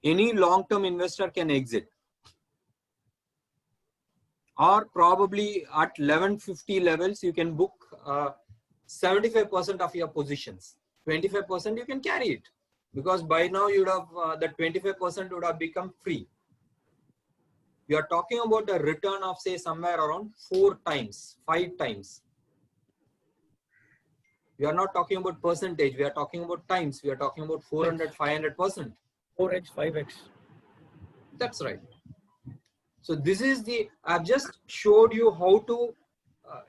any long-term investor can exit. Or probably at 1150 levels, you can book 75% of your positions. 25% you can carry it, because by now you would have the 25% would have become free. We are talking about a return of say somewhere around 4 times, 5 times. We are not talking about percentage, we are talking about times. We are talking about 400, 500%. 4x, 5x. That's right. So this is the, I've just showed you how to,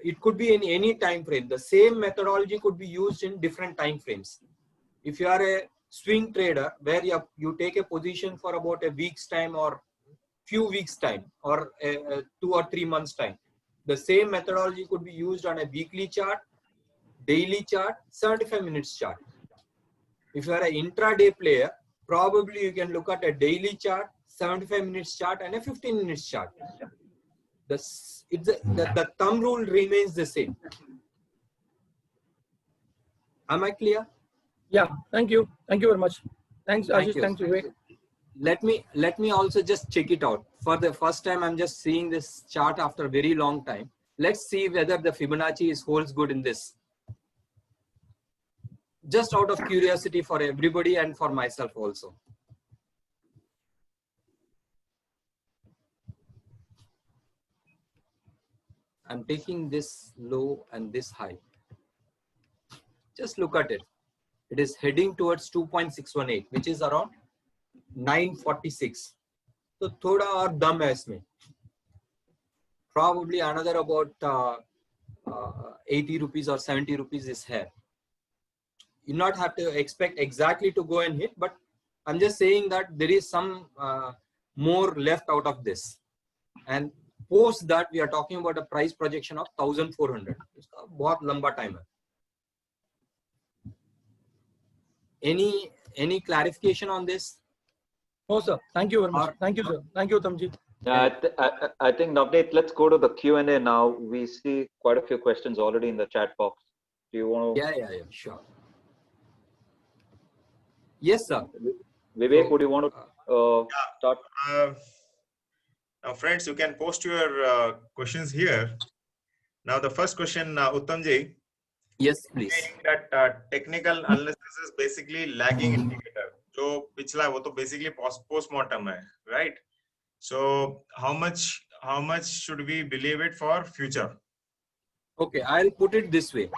it could be in any time frame. The same methodology could be used in different time frames. If you are a swing trader where you take a position for about a week's time or few weeks time or 2 or 3 months time, the same methodology could be used on a weekly chart, daily chart, 75 minutes chart. If you are an intraday player, probably you can look at a daily chart, 75 minutes chart and a 15 minutes chart. The thumb rule remains the same. Am I clear? Yeah, thank you. Thank you very much. Thanks, Ashish. you. Thanks, Vivek. Let me also just check it out. For the first time, I'm just seeing this chart after a very long time. Let's see whether the Fibonacci holds good in this. Just out of curiosity for everybody and for myself also. I'm taking this low and this high. Just look at it. It is heading towards 2.618, which is around 946. So thoda aur dam hai isme. Probably another about 80 rupees or 70 rupees is here. You not have to expect exactly to go and hit, but I'm just saying that there is some more left out of this. And post that, we are talking about a price projection of 1400. इसका बहुत लंबा time है. Any clarification on this? No, sir. Thank you very much. Thank you, sir. Thank you, Uttamji. Yeah, I think Navneet, let's go to the Q&A now. We see quite a few questions already in the chat box. Do you want to? Yeah, sure. Yes, sir. Vivek, would you want to start? Now, friends, you can post your questions here. Now, the first question, Uttamji. Yes, please. Saying that technical analysis this is basically lagging indicator. जो पिछला वो तो basically post-mortem है, right? So how much should we believe it for future? Okay, I'll put it this way.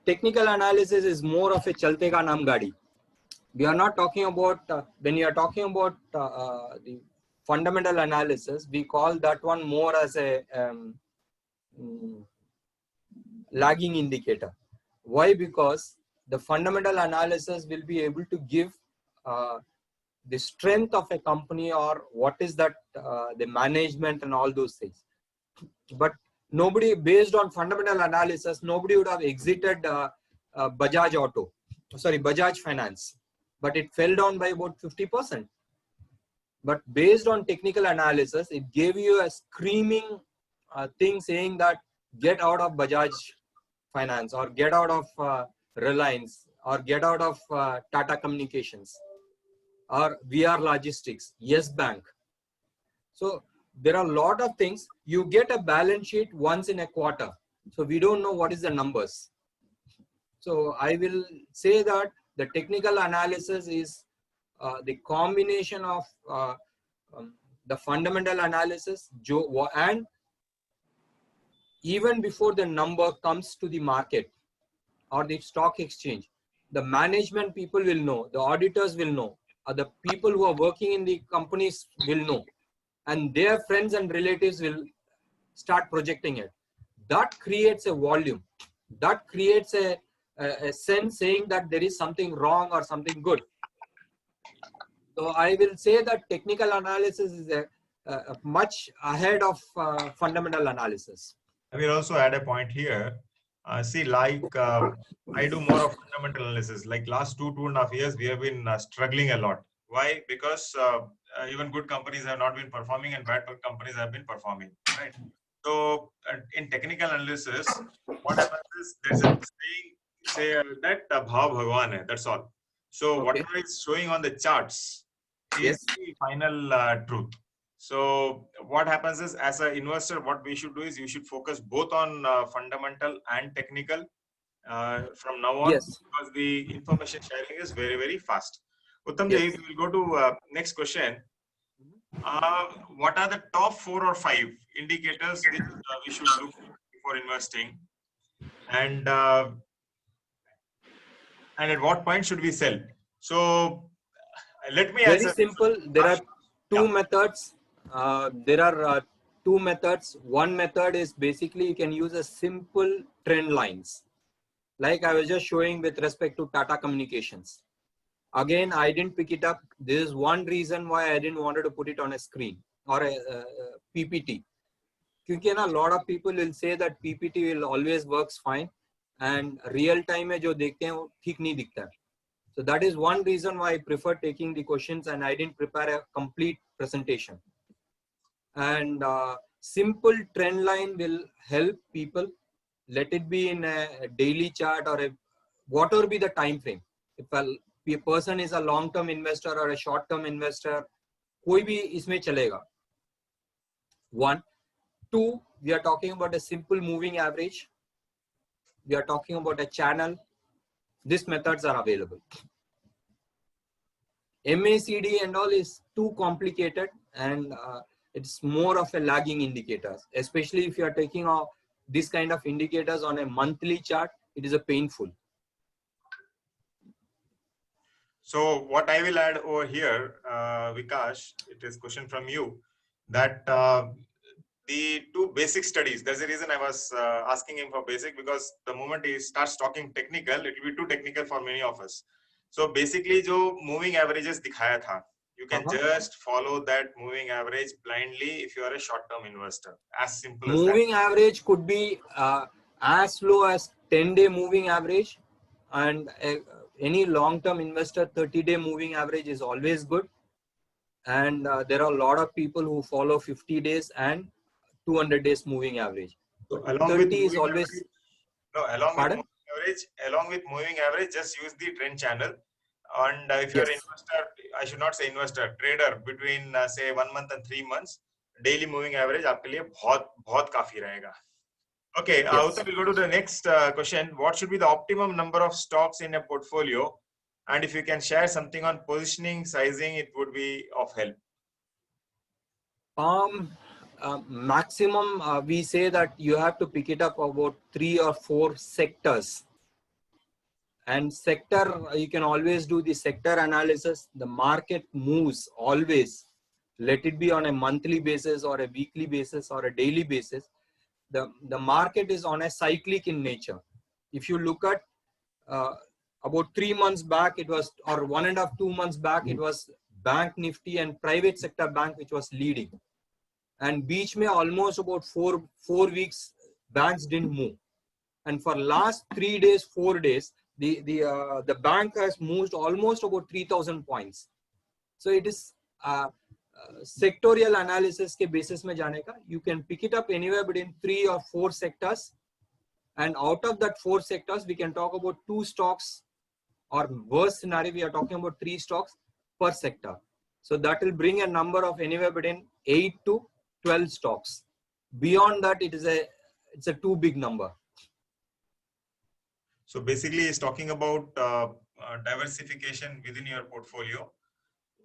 Technical analysis is more of a chalte ka naam gaadi. We are not talking about, when you are talking about the fundamental analysis, we call that one more as a lagging indicator. Why? Because the fundamental analysis will be able to give the strength of a company or what is that the management and all those things. But nobody, based on fundamental analysis, nobody would have exited Bajaj Finance, but it fell down by about 50%. But based on technical analysis, it gave you a screaming thing saying that get out of Bajaj Finance or get out of Reliance or get out of Tata Communications or VR Logistics, Yes Bank. So there are a lot of things. You get a balance sheet once in a quarter. So we don't know what is the numbers. So I will say that the technical analysis is the combination of the fundamental analysis and even before the number comes to the market or the stock exchange, the management people will know, the auditors will know, or the people who are working in the companies will know, and their friends and relatives will start projecting it. That creates a volume. That creates a sense saying that there is something wrong or something good. So I will say that technical analysis is much ahead of fundamental analysis. I will also add a point here. See, like I do more of fundamental analysis. Like last 2.5 years, we have been struggling a lot. Why? Because even good companies have not been performing and bad companies have been performing, right? So in technical analysis, what happens is there's a saying that bhav bhagwan hai, that's all. So whatever is showing on the charts is the final truth. So what happens is, as an investor, what we should do is you should focus both on fundamental and technical from now on, because the information sharing is very, very fast. Uttam ji, we will go to next question. What are the top 4 or 5 indicators which we should look before investing, and at what point should we sell? So let me very answer. Simple. There are two methods. There are 2 methods. One method is basically you can use a simple trend lines, like I was just showing with respect to Tata Communications. Again, I didn't pick it up. This is one reason why I didn't want to put it on a screen or a PPT. Because a lot of people will say that PPT will always works fine and real time mein jo dekhte hain wo theek nahi dikhta hai. So that is one reason why I prefer taking the questions and I didn't prepare a complete presentation. And simple trend line will help people. Let it be in a daily chart or whatever be the time frame. If a person is a long-term investor or a short-term investor, koi bhi isme chalega. 1, 2, we are talking about a simple moving average. We are talking about a channel. These methods are available. MACD and all is too complicated, and it's more of a lagging indicator, especially if you are taking this kind of indicators on a monthly chart. It is a painful. So what I will add over here, Vikash, it is question from you, that the 2 basic studies, there's a reason I was asking him for basic, because the moment he starts talking technical, it will be too technical for many of us. So basically, jo moving averages dikhaya tha, you can just follow that moving average blindly if you are a short-term investor. As simple as that. Moving average could be as low as 10-day moving average, and any long-term investor 30-day moving average is always good. And there are a lot of people who follow 50 days and 200 days moving average. So along 30 with is always average, along with moving average, just use the trend channel. And if you're an investor, I should not say investor, trader, between say 1 month and 3 months, daily moving average आपके लिए बहुत काफी रहेगा. Okay, Yes. Uttam, we'll go to the next question. What should be the optimum number of stocks in a portfolio? And if you can share something on positioning, sizing, it would be of help. Maximum, we say that you have to pick it up about 3 or 4 sectors. And sector, you can always do the sector analysis. The market moves always. Let it be on a monthly basis or a weekly basis or a daily basis. The market is on a cyclic in nature. If you look at about 3 months back, it was, or 1.5, 2 months back, it was Bank Nifty and private sector bank which was leading. And beach mein almost about 4 weeks, banks didn't move. And for last 3 days, 4 days, the bank has moved almost about 3,000 points. So it is sectorial analysis ke basis mein jaane ka. You can pick it up anywhere between 3 or 4 sectors. And out of that 4 sectors, we can talk about 2 stocks, or worst scenario, we are talking about 3 stocks per sector. So that will bring a number of anywhere between 8 to 12 stocks. Beyond that, it's a too big number. So basically, it's talking about diversification within your portfolio.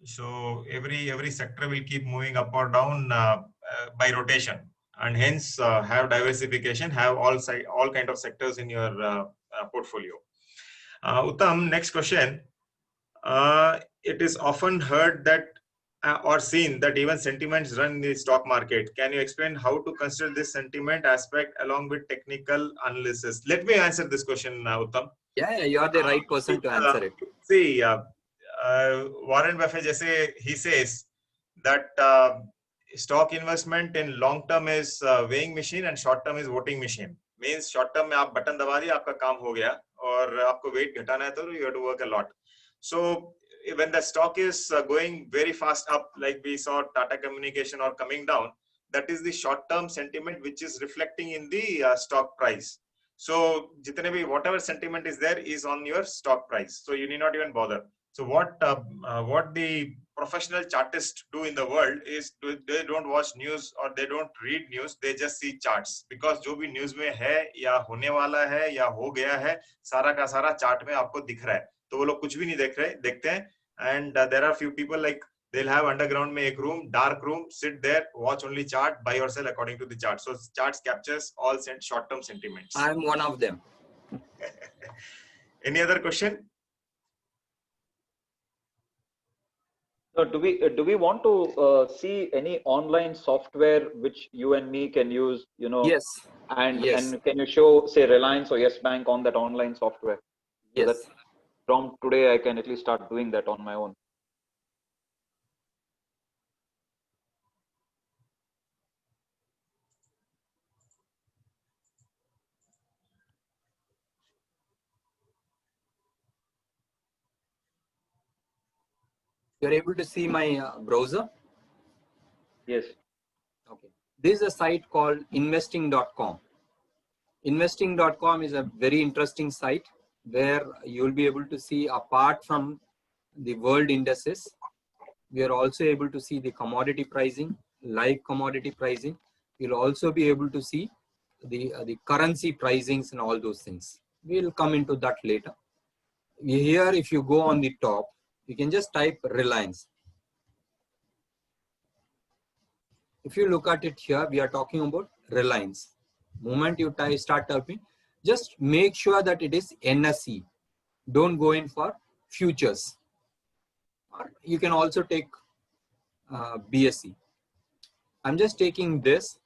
So every sector will keep moving up or down by rotation, and hence have diversification, have all kind of sectors in your portfolio. Uttam, next question. It is often heard that or seen that even sentiments run in the stock market. Can you explain how to consider this sentiment aspect along with technical analysis? Let me answer this question, Uttam. Yeah, you are the right person to answer it. See, Warren Buffett, he says that stock investment in long term is weighing machine and short term is voting machine. Means short term में आप button दबा दिया, आपका काम हो गया, और आपको weight घटाना है तो you have to work a lot. So when the stock is going very fast up, like we saw Tata Communication, or coming down, that is the short term sentiment which is reflecting in the stock price. So jitne bhi whatever sentiment is there is on your stock price. So you need not even bother. So what the professional chartists do in the world is they don't watch news or they don't read news. They just see charts, because जो भी news में है या होने वाला है या हो गया है, सारा का सारा chart में आपको दिख रहा है. तो वो लोग कुछ भी नहीं देखते हैं. And there are few people like they'll have underground में एक room, dark room, sit there, watch only chart, buy or sell according to the chart. So charts captures all short-term sentiments. I'm one of them. Any other question? So do we want to see any online software which you and me can use, Yes. And Yes. can you show, say, Reliance or Yes Bank on that online software? So Yes. that from today I can at least start doing that on my own. You're able to see my browser? Yes. Okay. This is a site called investing.com. Investing.com is a very interesting site where you'll be able to see, apart from the world indices, we are also able to see the commodity pricing, live commodity pricing. You'll also be able to see the currency pricings and all those things. We'll come into that later. Here, if you go on the top, you can just type Reliance. If you look at it here, we are talking about Reliance. Moment you start typing, just make sure that it is NSE. Don't go in for futures. Or you can also take BSE. I'm just taking this,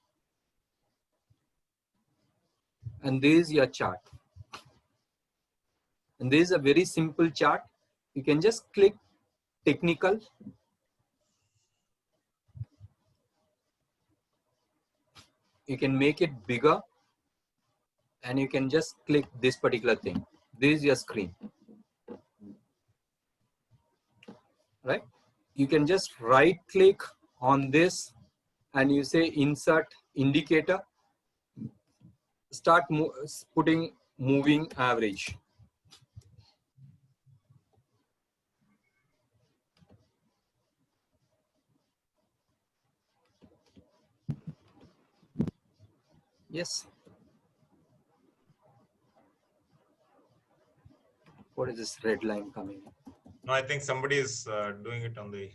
and this is your chart. And this is a very simple chart. You can just click technical. You can make it bigger, and you can just click this particular thing. This is your screen, right? You can just right click on this and you say insert indicator, start putting moving average. Yes. What is this red line coming? No, I think somebody is doing it on the.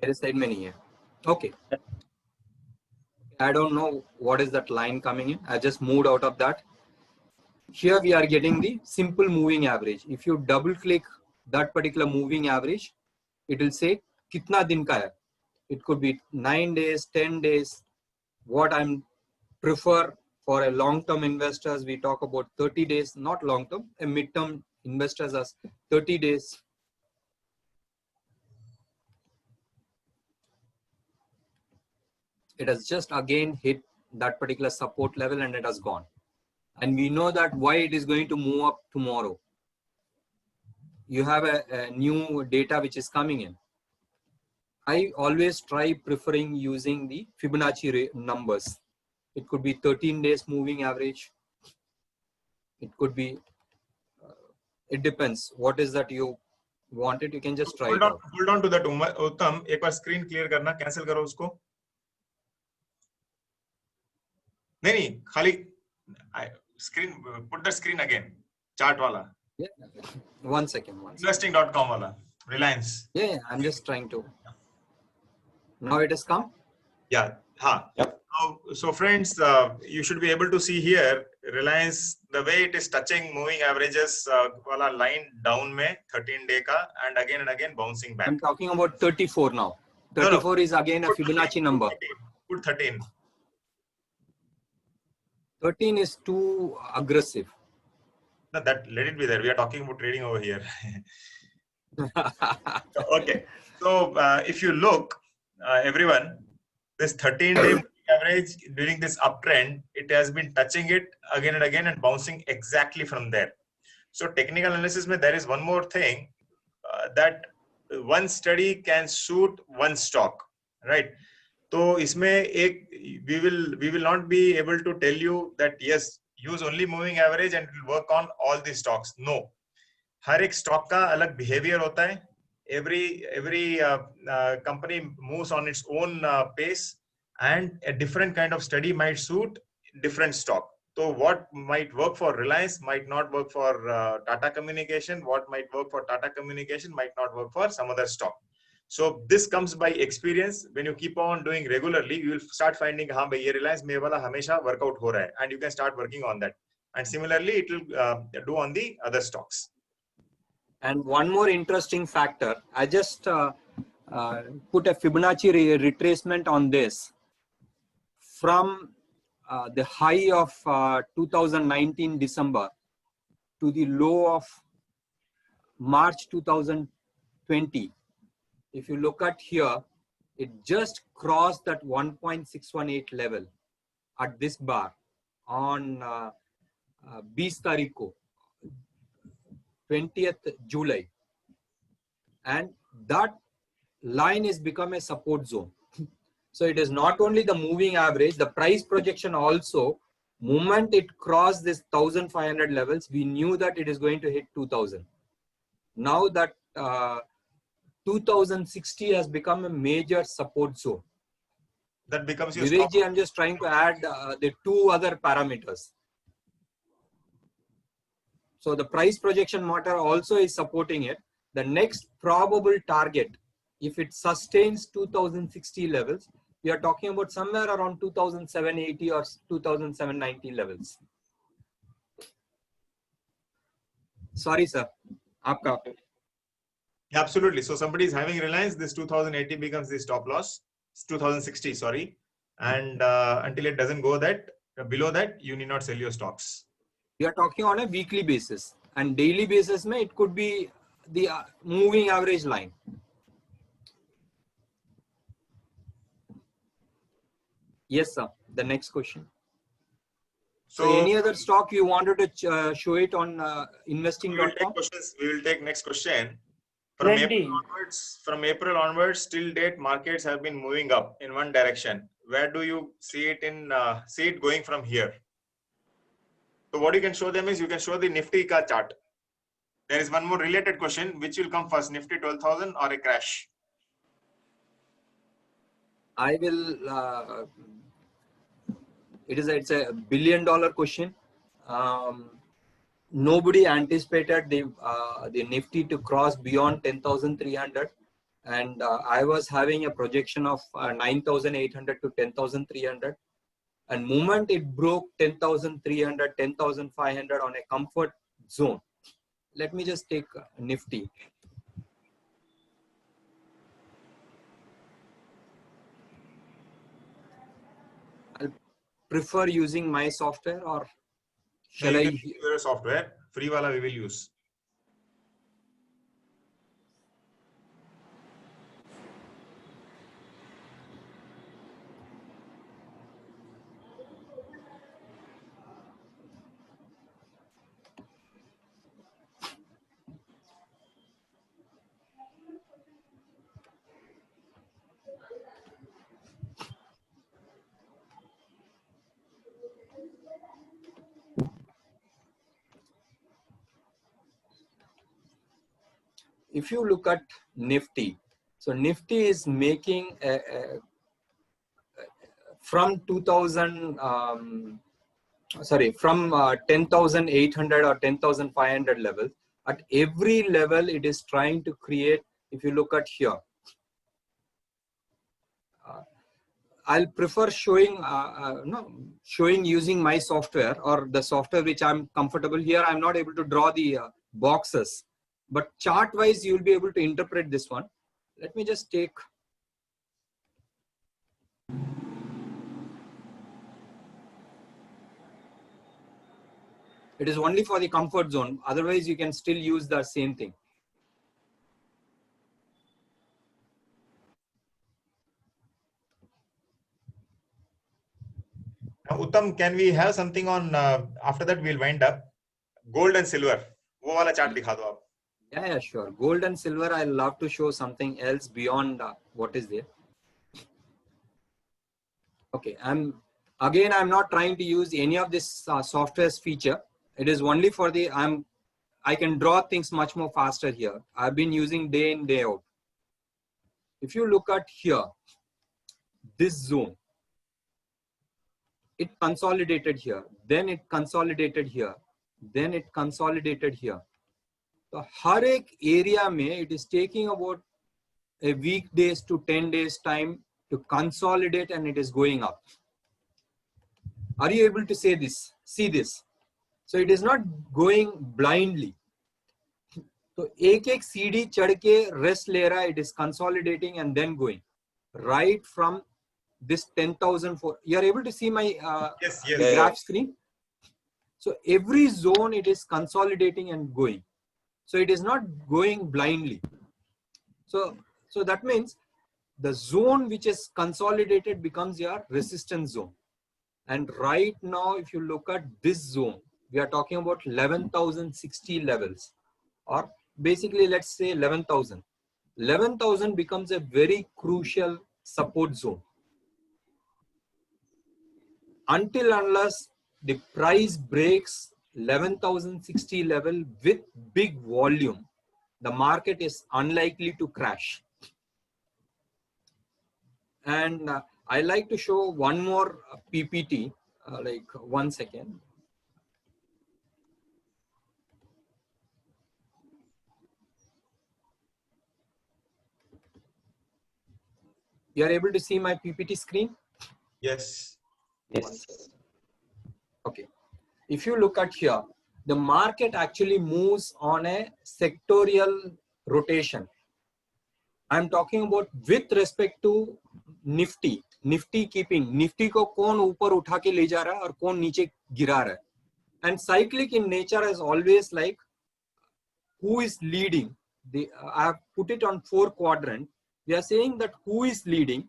मेरे side में नहीं है. Okay. I don't know what is that line coming in. I just moved out of that. Here we are getting the simple moving average. If you double click that particular moving average, it will say कितना दिन का है. It could be 9 days, 10 days. What I'm prefer for a long-term investors, we talk about 30 days, not long-term. A mid-term investors as 30 days. It has just again hit that particular support level and it has gone. And we know that why it is going to move up tomorrow. You have a new data which is coming in. I always try preferring using the Fibonacci numbers. It could be 13 days moving average. It could be, it depends. What is that you want it? You can just try it out. Hold on to that, Uttam. एक बार screen clear करना, cancel करो उसको. नहीं, खाली screen, put the screen again. Chart वाला. Yeah. One second. Investing.com वाला. Reliance. Yeah, I'm just trying to. Now it has come. Yeah. Yep. So friends, you should be able to see here Reliance, the way it is touching moving averages wala line down में 13 day का and again bouncing back. I'm talking about 34 now. 34 is again a Fibonacci number. Put 13. 13 is too aggressive. No, let it be there. We are talking about trading over here. Okay. So if you look, everyone, this 13-day average during this uptrend, it has been touching it again and again and bouncing exactly from there. So technical analysis, there is one more thing that one study can suit one stock, right? So इसमें we will not be able to tell you that yes, use only moving average and it will work on all the stocks. No, हर एक stock का अलग behavior होता है. Every company moves on its own pace, and a different kind of study might suit different stock. So what might work for Reliance might not work for Tata Communication. What might work for Tata Communication might not work for some other stock. So this comes by experience. When you keep on doing regularly, you will start finding हाँ भाई ये Reliance में वाला हमेशा workout हो रहा है, and you can start working on that. And similarly, it will do on the other stocks. And one more interesting factor, I just put a Fibonacci retracement on this from the high of 2019 December to the low of March 2020. If you look at here, it just crossed that 1.618 level at this bar on 20 तारीख को 20th July, and that line has become a support zone. So it is not only the moving average, the price projection also, moment it crossed this 1500 levels, we knew that it is going to hit 2000. Now that 2060 has become a major support zone. That becomes your Vivek ji, stop. I'm just trying to add the two other parameters. So the price projection motor also is supporting it. The next probable target, if it sustains 2060 levels, we are talking about somewhere around 2780 or 2790 levels. Sorry, sir. Aapka. Absolutely. So somebody is having Reliance, this 2080 becomes the stop loss. It's 2060, sorry. And until it doesn't go below that, you need not sell your stocks. We are talking on a weekly basis, and daily basis mein it could be the moving average line. Yes, sir. The next question. So any other stock you wanted to show it on investing.com? We will take next question. Plenty. From April onwards, till date, markets have been moving up in one direction. Where do you see it going from here? So what you can show them is you can show the Nifty ka chart. There is one more related question. Which will come first, Nifty 12,000 or a crash? I will. It's a $1 billion question. nobody anticipated the Nifty to cross beyond 10,300, and I was having a projection of 9,800 to 10,300, and moment it broke 10,300, 10,500 on a comfort zone. Let me just take Nifty. I'll prefer using my software, or shall I? Your software, free wala we will use. If you look at Nifty, so Nifty is making from 10,800 or 10,500 level. At every level, it is trying to create. If you look at here, I'll prefer showing using my software or the software which I'm comfortable. Here I'm not able to draw the boxes, but chart wise you'll be able to interpret this one. Let me just take. It is only for the comfort zone. Otherwise you can still use the same thing. Now, Uttam, can we have something on, after that we'll wind up, gold and silver. वो वाला chart दिखा दो आप. Yeah, sure. Gold and silver, I love to show something else beyond what is there. Okay, I'm not trying to use any of this software's feature. It is only for the, I can draw things much more faster here. I've been using day in, day out. If you look at here, this zone, it consolidated here, then it consolidated here, then it consolidated here. So हर एक area में it is taking about a weekdays to 10 days time to consolidate, and it is going up. Are you able to say this? See this? So it is not going blindly. So एक CD चढ़ के rest ले रहा, it is consolidating and then going right from this 10,004. You are able to see my Yes. graph screen. So every zone it is consolidating and going. So it is not going blindly. So that means the zone which is consolidated becomes your resistance zone. And right now, if you look at this zone, we are talking about 11,060 levels, or basically let's say 11,000. 11,000 becomes a very crucial support zone. Until unless the price breaks 11,060 level with big volume, the market is unlikely to crash. And I like to show one more PPT, like 1 second. You are able to see my PPT screen? Yes. Okay. If you look at here, the market actually moves on a sectorial rotation. I'm talking about with respect to Nifty. Nifty keeping. Nifty को कौन ऊपर उठा के ले जा रहा है और कौन नीचे गिरा रहा है. And cyclic in nature is always like who is leading. I have put it on 4 quadrant. We are saying that who is leading.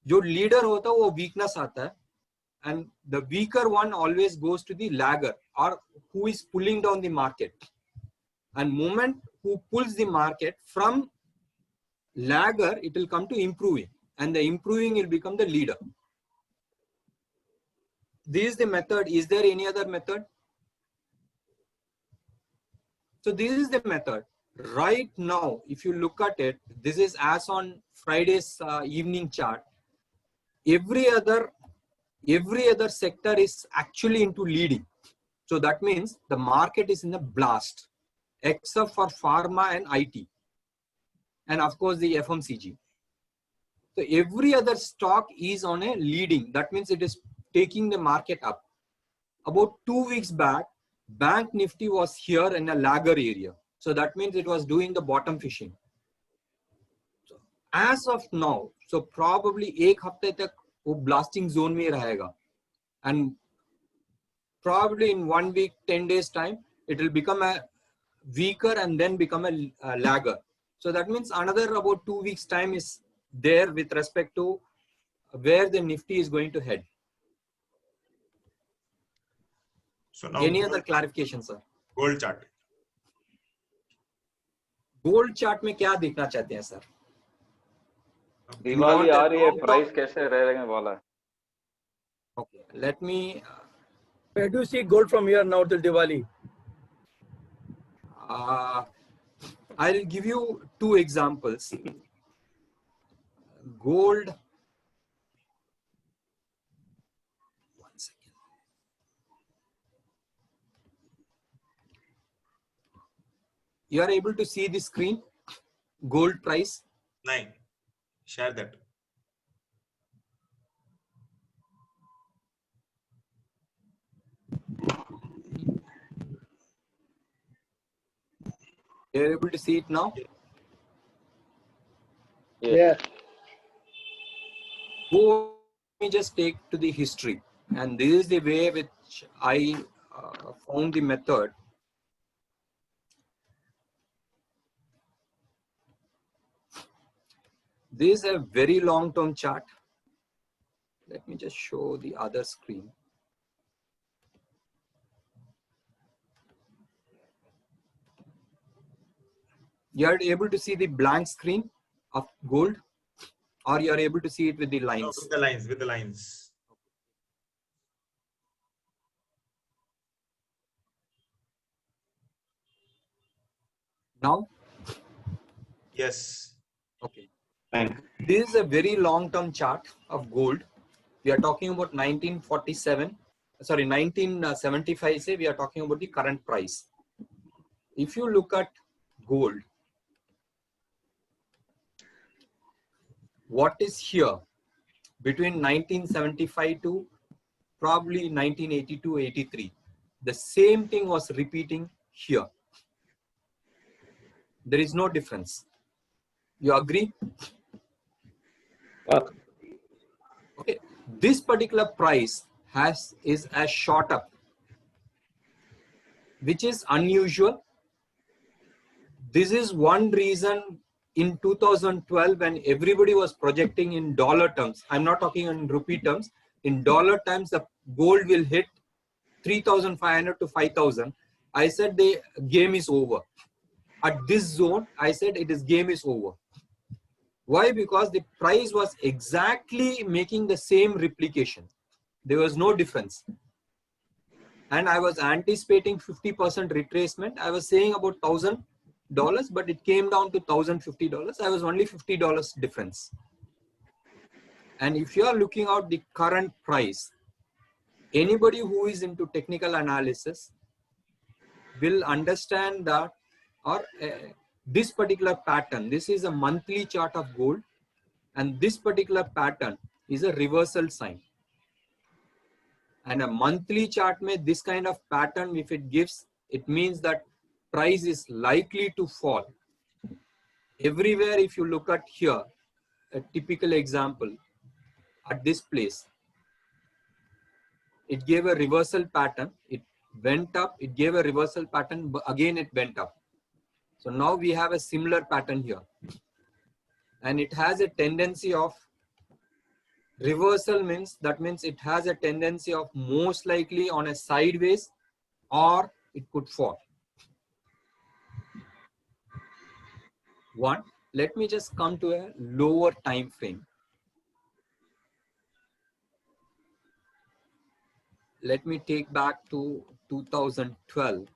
जो leader होता है वो weakness आता है. And the weaker one always goes to the lagger, or who is pulling down the market. And moment who pulls the market from lagger, it will come to improving, and the improving will become the leader. This is the method. Is there any other method? So this is the method. Right now, if you look at it, this is as on Friday's evening chart. Every other sector is actually into leading. So that means the market is in a blast, except for pharma and IT, and of course the FMCG. So every other stock is on a leading. That means it is taking the market up. About 2 weeks back, Bank Nifty was here in a lagger area. So that means it was doing the bottom fishing. So as of now, so probably एक हफ्ते तक वो blasting zone में रहेगा. And probably in 1 week, 10 days time, it will become a weaker and then become a lagger. So that means another about 2 weeks time is there with respect to where the Nifty is going to head. So now Any gold, other clarification, sir? gold chart. Gold chart में क्या देखना चाहते हैं, sir? Diwali आ रही है, price कैसे रहने वाला है? Okay, let me. Where do you see gold from here now till Diwali? I'll give you 2 examples. Gold. One second. You are able to see the screen? Gold price? Nine. Share that. You're able to see it now? Yes. Go, let me just take to the history, and this is the way which I found the method. This is a very long-term chart. Let me just show the other screen. You are able to see the blank screen of gold, or you are able to see it with the lines? No, with the lines, with the lines. Now? Yes. Okay. This is a very long-term chart of gold. We are talking about 1975. Say we are talking about the current price. If you look at gold, what is here between 1975 to probably 1982-83, the same thing was repeating here. There is no difference. You agree? Okay. This particular price is as shot up, which is unusual. This is one reason in 2012 when everybody was projecting in dollar terms. I'm not talking in rupee terms. In dollar terms, the gold will hit 3,500 to 5,000. I said the game is over. At this zone, I said game is over. Why? Because the price was exactly making the same replication. There was no difference. And I was anticipating 50% retracement. I was saying about $1,000, but it came down to $1,050. I was only $50 difference. And if you are looking at the current price, anybody who is into technical analysis will understand that, or this particular pattern, this is a monthly chart of gold, and this particular pattern is a reversal sign. And a monthly chart में this kind of pattern, if it gives, it means that price is likely to fall. Everywhere, if you look at here, a typical example at this place, it gave a reversal pattern. It went up, it gave a reversal pattern, but again it went up. So now we have a similar pattern here. And it has a tendency of reversal that means it has a tendency of most likely on a sideways, or it could fall. One, let me just come to a lower time frame. Let me take back to 2012.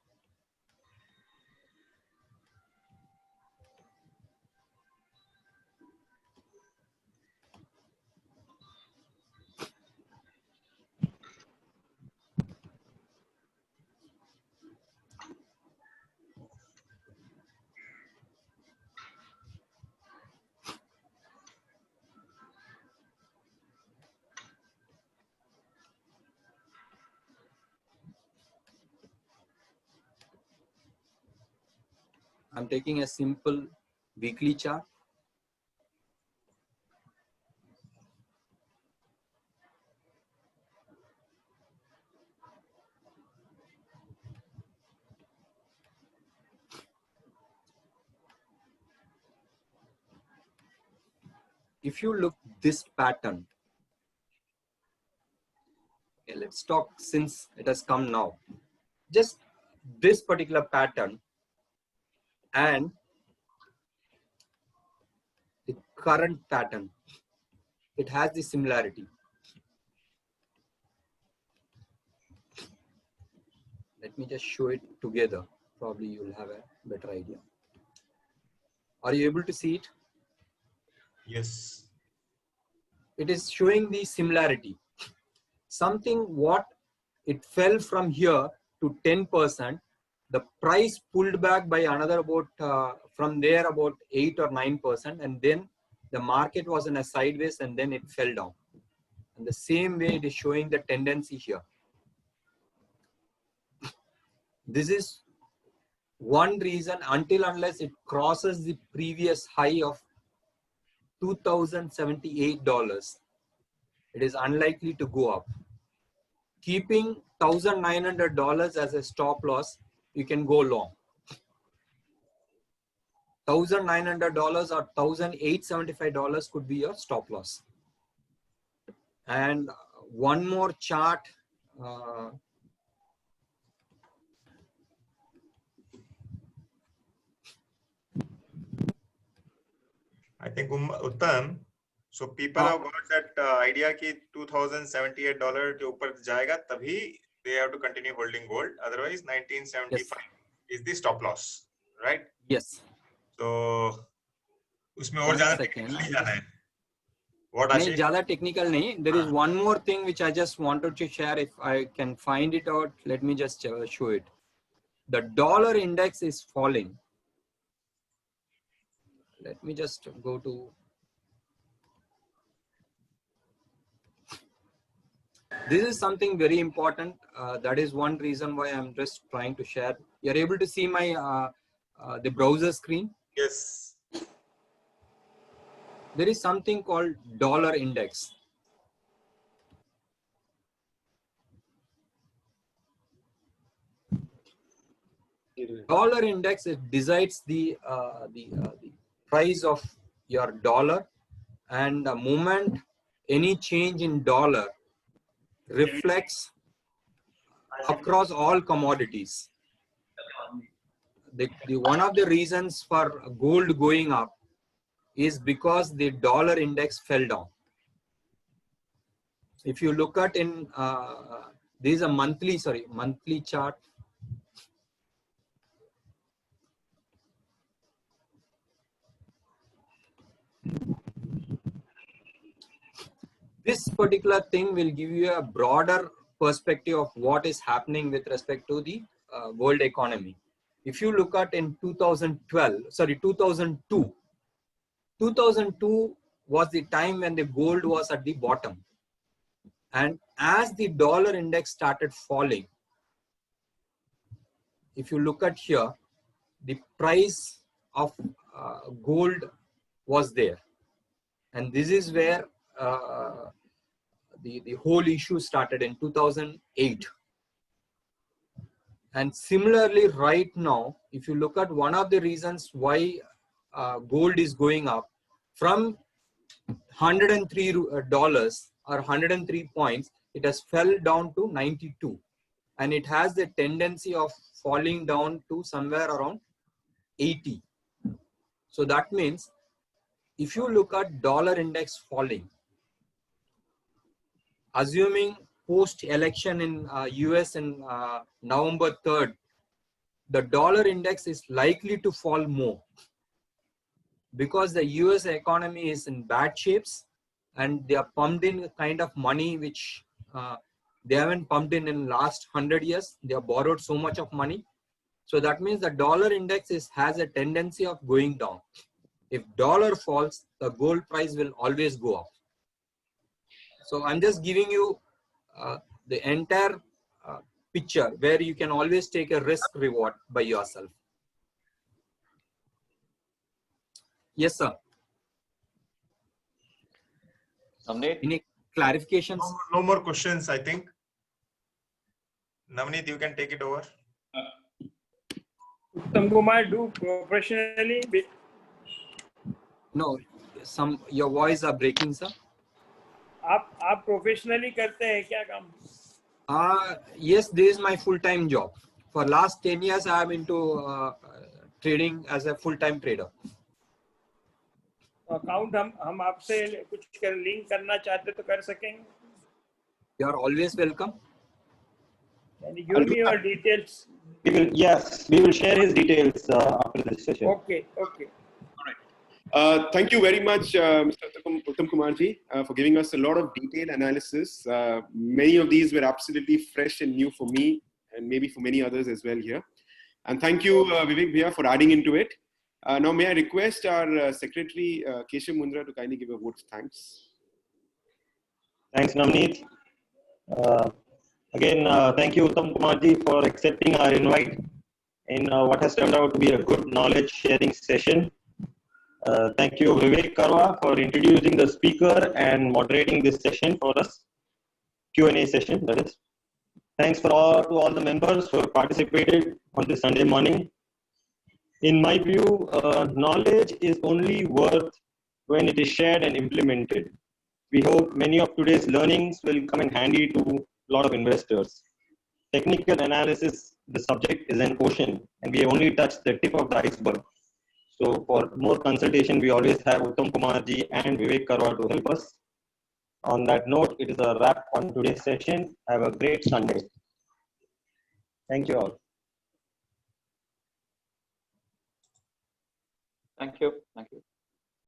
I'm taking a simple weekly chart. If you look this pattern, okay, let's talk since it has come now. Just this particular pattern and the current pattern, it has the similarity. Let me just show it together. Probably you'll have a better idea. Are you able to see it? Yes. It is showing the similarity. Something what it fell from here to 10%, the price pulled back by another about, from there about 8 or 9%, and then the market was in a sideways and then it fell down. And the same way it is showing the tendency here. This is one reason, until unless it crosses the previous high of $2,078, it is unlikely to go up. Keeping $1,900 as a stop loss, you can go long. $1,900 or $1,875 could be your stop loss. And one more chart. I think Uttam, so people have got that idea कि $2,078 के ऊपर जाएगा तभी they have to continue holding gold. Otherwise, 1975 is the stop loss, right? Yes. So उसमें और ज़्यादा technical नहीं जाना है. What नहीं ज़्यादा technical नहीं. There is one more thing which I just wanted to share. If I can find it out, let me just show it. The dollar index is falling. Let me just go to. This is something very important. That is one reason why I'm just trying to share. You're able to see my the browser screen? Yes. There is something called dollar index. Dollar index, it decides the price of your dollar, and the moment any change in dollar reflects across all commodities. One of the reasons for gold going up is because the dollar index fell down. If you look at in this is a monthly chart. This particular thing will give you a broader perspective of what is happening with respect to the world economy. If you look at in 2002 was the time when the gold was at the bottom. And as the dollar index started falling, if you look at here, the price of gold was there. And this is where the whole issue started in 2008. And similarly, right now, if you look at one of the reasons why gold is going up from $103 or 103 points, it has fell down to 92. And it has the tendency of falling down to somewhere around 80. So that means if you look at dollar index falling, assuming post-election in US in November 3rd, the dollar index is likely to fall more because the US economy is in bad shapes and they are pumped in kind of money which they haven't pumped in last 100 years. They have borrowed so much of money. So that means the dollar index has a tendency of going down. If dollar falls, the gold price will always go up. So I'm just giving you the entire picture where you can always take a risk reward by yourself. Yes, sir. Navneet? Any clarifications? No more questions, I think. Navneet, you can take it over. Uttam Kumar, do professionally. No, your voice are breaking, sir. आप professionally करते हैं क्या काम? Yes, this is my full-time job. For last 10 years, I am into trading as a full-time trader. Account हम आपसे कुछ link करना चाहते तो कर सकेंगे? You are always welcome. Can you give me your details? Yes, we will share his details after this session. Okay. Thank you very much, Mr. Uttam Kumar ji, for giving us a lot of detailed analysis. Many of these were absolutely fresh and new for me, and maybe for many others as well here. And thank you, Vivek Bhaiya, for adding into it. Now, may I request our Secretary, Keshav Mundra, to kindly give a vote of thanks. Thanks, Navneet. Again, thank you, Uttam Kumar ji, for accepting our invite in what has turned out to be a good knowledge sharing session. Thank you, Vivek Karwa, for introducing the speaker and moderating this session for us. Q&A session, that is. Thanks to all the members who have participated on this Sunday morning. In my view, knowledge is only worth when it is shared and implemented. We hope many of today's learnings will come in handy to a lot of investors. Technical analysis, the subject is an ocean, and we have only touched the tip of the iceberg. So for more consultation, we always have Uttam Kumar ji and Vivek Karwa to help us. On that note, it is a wrap on today's session. Have a great Sunday. Thank you all. Thank you.